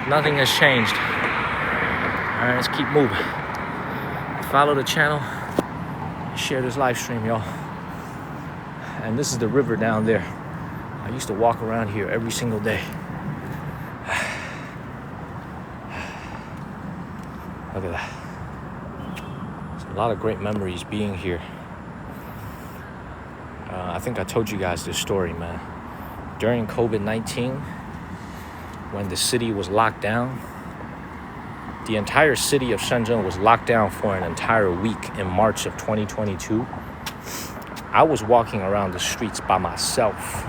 S1: Nothing has changed. All right, let's keep moving. Follow the channel. Share this live stream, y'all. And this is the river down there. I used to walk around here every single day. Look at that. There's a lot of great memories being here. I think I told you guys this story, man. During COVID-19, when the city was locked down, the entire city of Shenzhen was locked down for an entire week in March of 2022. I was walking around the streets by myself.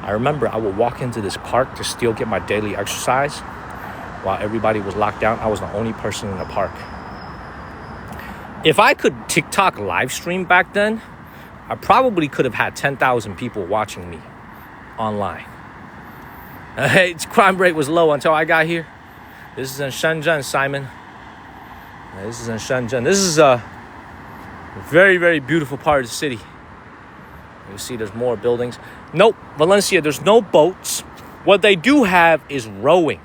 S1: I remember I would walk into this park to still get my daily exercise while everybody was locked down. I was the only person in the park. If I could TikTok live stream back then, I probably could have had 10,000 people watching me online. Crime rate was low until I got here. This is in Shenzhen, Simon. This is in Shenzhen. This is a very, very beautiful part of the city. You see there's more buildings. Nope, Valencia, there's no boats. What they do have is rowing.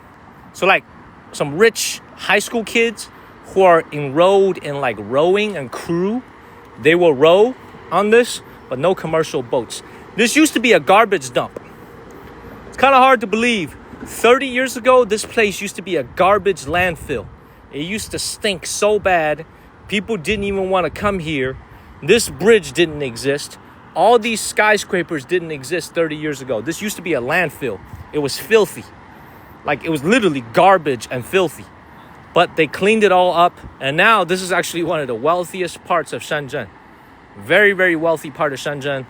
S1: So like some rich high school kids who are enrolled in like rowing and crew, they will row on this, but no commercial boats. This used to be a garbage dump. It's kind of hard to believe. 30 years ago, this place used to be a garbage landfill. It used to stink so bad, people didn't even want to come here. This bridge didn't exist. All these skyscrapers didn't exist 30 years ago. This used to be a landfill. It was filthy. Like, it was literally garbage and filthy. But they cleaned it all up, and now this is actually one of the wealthiest parts of Shenzhen. Very, very wealthy part of Shenzhen.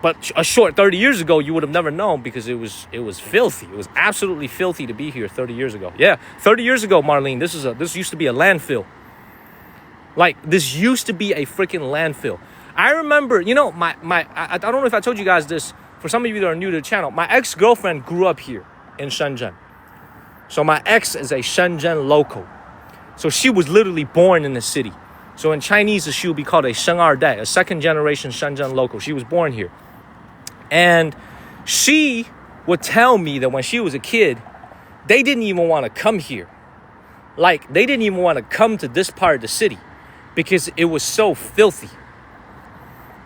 S1: But a short 30 years ago, you would have never known because it was filthy. It was absolutely filthy to be here 30 years ago. Yeah, 30 years ago, Marlene, this used to be a landfill. Like, this used to be a freaking landfill. I remember, you know, I don't know if I told you guys this. For for some of you that are new to the channel, my ex-girlfriend grew up here in Shenzhen. So my ex is a Shenzhen local. So she was literally born in the city. So in Chinese, she would be called a Sheng Er Dai, a second generation Shenzhen local. She was born here. And she would tell me that when she was a kid, they didn't even want to come here. Like, they didn't even want to come to this part of the city because it was so filthy.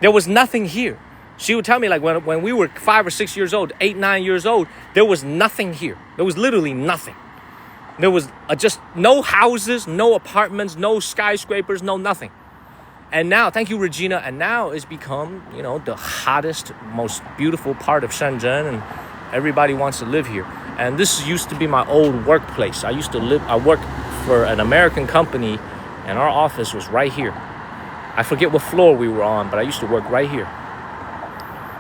S1: There was nothing here. She would tell me, like, when we were 5 or 6 years old, 8, 9 years old, there was nothing here. There was literally nothing. There was just no houses, no apartments, no skyscrapers, no nothing. And now, thank you, Regina, and now it's become, you know, the hottest, most beautiful part of Shenzhen, and everybody wants to live here. And this used to be my old workplace. I worked for an American company, and our office was right here. I forget what floor we were on, but I used to work right here.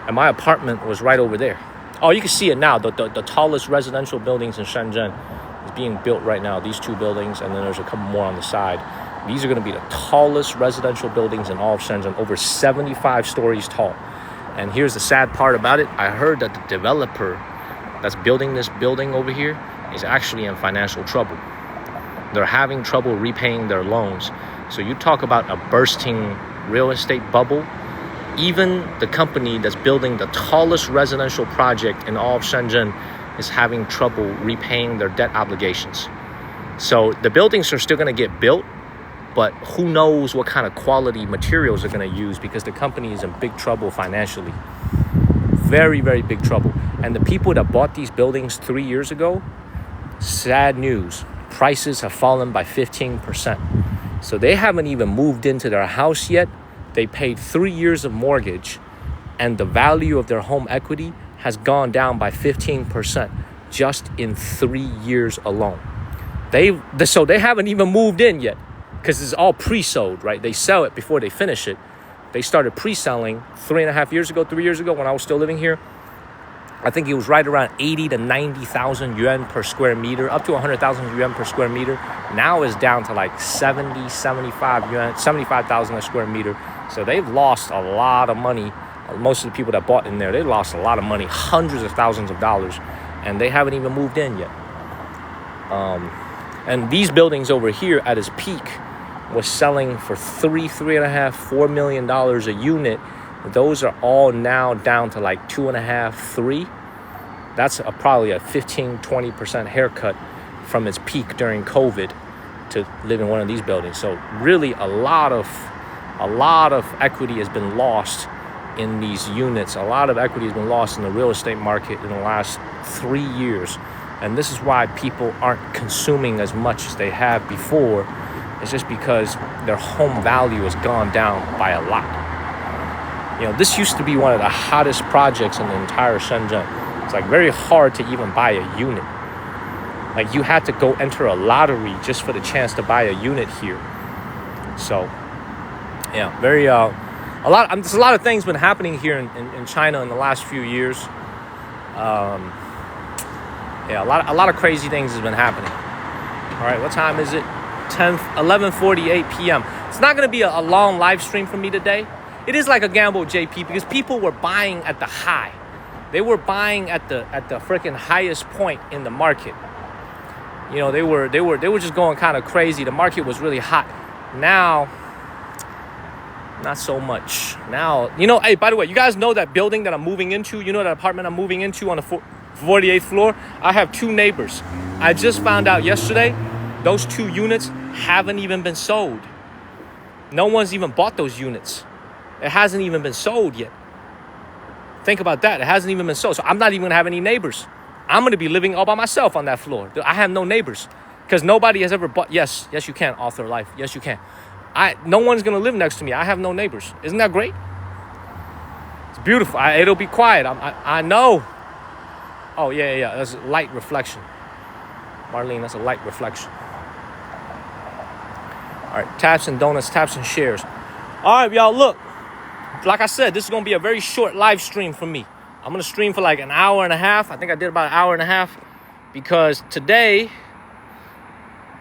S1: And my apartment was right over there. Oh, you can see it now. The tallest residential buildings in Shenzhen is being built right now. These 2 buildings, and then there's a couple more on the side. These are going to be the tallest residential buildings in all of Shenzhen, over 75 stories tall. And here's the sad part about it. I heard that the developer that's building this building over here is actually in financial trouble. They're having trouble repaying their loans. So you talk about a bursting real estate bubble. Even the company that's building the tallest residential project in all of Shenzhen is having trouble repaying their debt obligations. So the buildings are still going to get built, but who knows what kind of quality materials they're going to use, because the company is in big trouble financially. Very, very big trouble. And the people that bought these buildings 3 years ago, sad news, prices have fallen by 15%. So they haven't even moved into their house yet. They paid 3 years of mortgage, and the value of their home equity has gone down by 15% just in 3 years alone. So they haven't even moved in yet, because it's all pre-sold, right? They sell it before they finish it. They started pre-selling 3.5 years ago, 3 years ago, when I was still living here. I think it was right around 80 to 90,000 yuan per square meter, up to 100,000 yuan per square meter. Now it's down to like 70, 75 yuan, 75,000 a square meter. So they've lost a lot of money. Most of the people that bought in there, they lost a lot of money, hundreds of thousands of dollars, and they haven't even moved in yet. And these buildings over here at its peak was selling for $3.5, $4 million a unit. Those are all now down to like 2.5, 3. That's probably a 15-20% haircut from its peak during COVID to live in one of these buildings. So really a lot of equity has been lost in these units. A lot of equity has been lost in the real estate market in the last 3 years. And this is why people aren't consuming as much as they have before. It's just because their home value has gone down by a lot. You know, this used to be one of the hottest projects in the entire Shenzhen. It's like very hard to even buy a unit. Like you had to go enter a lottery just for the chance to buy a unit here. So, yeah, very there's a lot of things been happening here in China in the last few years. Yeah, a lot of crazy things has been happening. All right, what time is it? 11:48 p.m. It's not going to be a long live stream for me today. It is like a gamble, JP, because people were buying at the high. They were buying at the freaking highest point in the market. You know, they were just going kind of crazy. The market was really hot. Now, not so much. Now, you know, hey, by the way, you guys know that building that I'm moving into? You know that apartment I'm moving into on the 48th floor? I have 2 neighbors. I just found out yesterday those 2 units haven't even been sold. No one's even bought those units. It hasn't even been sold yet. Think about that. It hasn't even been sold. So I'm not even going to have any neighbors. I'm going to be living all by myself on that floor. I have no neighbors because nobody has ever bought. Yes, you can, author life. Yes, you can. No one's going to live next to me. I have no neighbors. Isn't that great? It's beautiful. It'll be quiet. I know. Oh, yeah. That's light reflection. Marlene, that's a light reflection. All right, taps and donuts, taps and shares. All right, y'all, look. Like I said, this is going to be a very short live stream for me. I'm going to stream for like an hour and a half. I think I did about an hour and a half because today,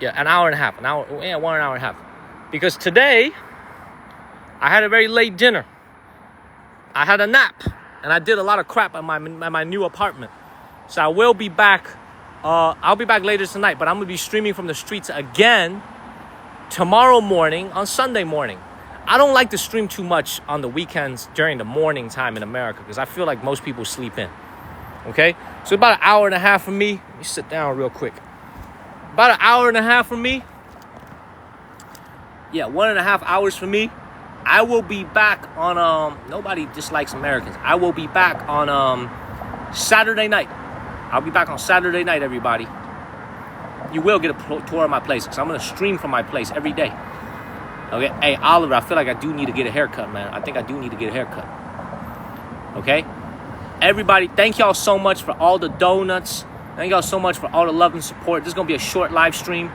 S1: an hour and a half. 1 hour and a half. Because today, I had a very late dinner. I had a nap. and I did a lot of crap at my new apartment. So I will be back. I'll be back later tonight, but I'm gonna be streaming from the streets again tomorrow morning on Sunday morning. I don't like to stream too much on the weekends during the morning time in America because I feel like most people sleep in. Okay, so about an hour and a half for me. Let me sit down real quick. About an hour and a half for me. Yeah, 1.5 hours for me. I will be back on nobody dislikes Americans. I will be back on Saturday night. I'll be back on Saturday night, everybody. You will get a tour of my place because I'm gonna stream from my place every day. Okay, hey Oliver, I feel like I do need to get a haircut, man. I think I do need to get a haircut. Okay, everybody, thank y'all so much for all the donuts. Thank y'all so much for all the love and support. This is gonna be a short live stream.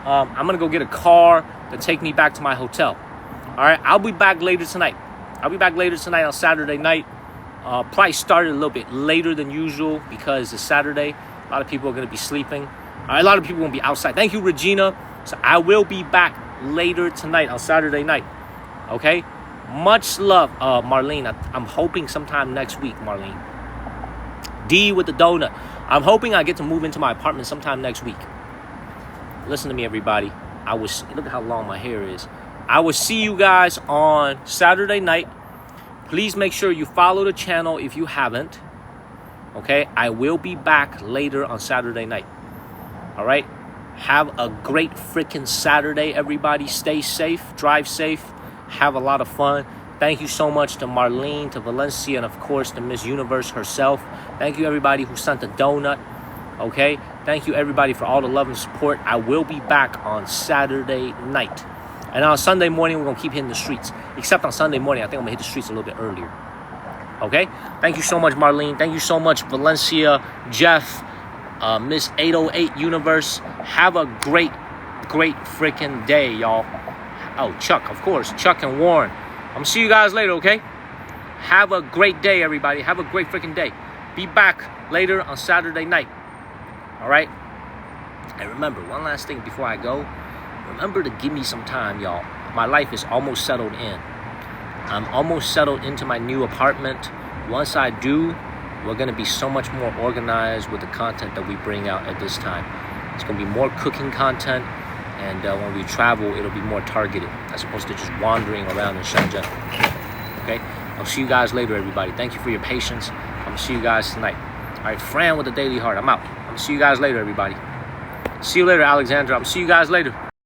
S1: I'm gonna go get a car to take me back to my hotel. All right, I'll be back later tonight. I'll be back later tonight on Saturday night. Probably started a little bit later than usual because it's Saturday. A lot of people are gonna be sleeping. All right, a lot of people won't be outside. Thank you, Regina. So I will be back later tonight on Saturday night. Okay, much love, Marlene. I'm hoping sometime next week, Marlene. D with the donut. I'm hoping I get to move into my apartment sometime next week. Listen to me, everybody. Look at how long my hair is. I will see you guys on Saturday night. Please make sure you follow the channel if you haven't. Okay, I will be back later on Saturday night. All right, have a great freaking Saturday, everybody. Stay safe, drive safe, have a lot of fun. Thank you so much to Marlene, to Valencia, and of course to Miss Universe herself. Thank you, everybody who sent the donut. Okay, thank you, everybody, for all the love and support. I will be back on Saturday night. And on Sunday morning, we're going to keep hitting the streets. Except on Sunday morning, I think I'm going to hit the streets a little bit earlier. Okay? Thank you so much, Marlene. Thank you so much, Valencia, Jeff, Miss 808 Universe. Have a great freaking day, y'all. Oh, Chuck, of course. Chuck and Warren. I'm going to see you guys later, okay? Have a great day, everybody. Have a great freaking day. Be back later on Saturday night. All right? And remember, one last thing before I go. Remember to give me some time, y'all. My life is almost settled in. I'm almost settled into my new apartment. Once I do, we're going to be so much more organized with the content that we bring out at this time. It's going to be more cooking content. And when we travel, it'll be more targeted as opposed to just wandering around in Shenzhen. Okay? I'll see you guys later, everybody. Thank you for your patience. I'm going to see you guys tonight. All right, Fran with the Daily Heart. I'm out. I'm going to see you guys later, everybody. See you later, Alexandra. I'm going to see you guys later.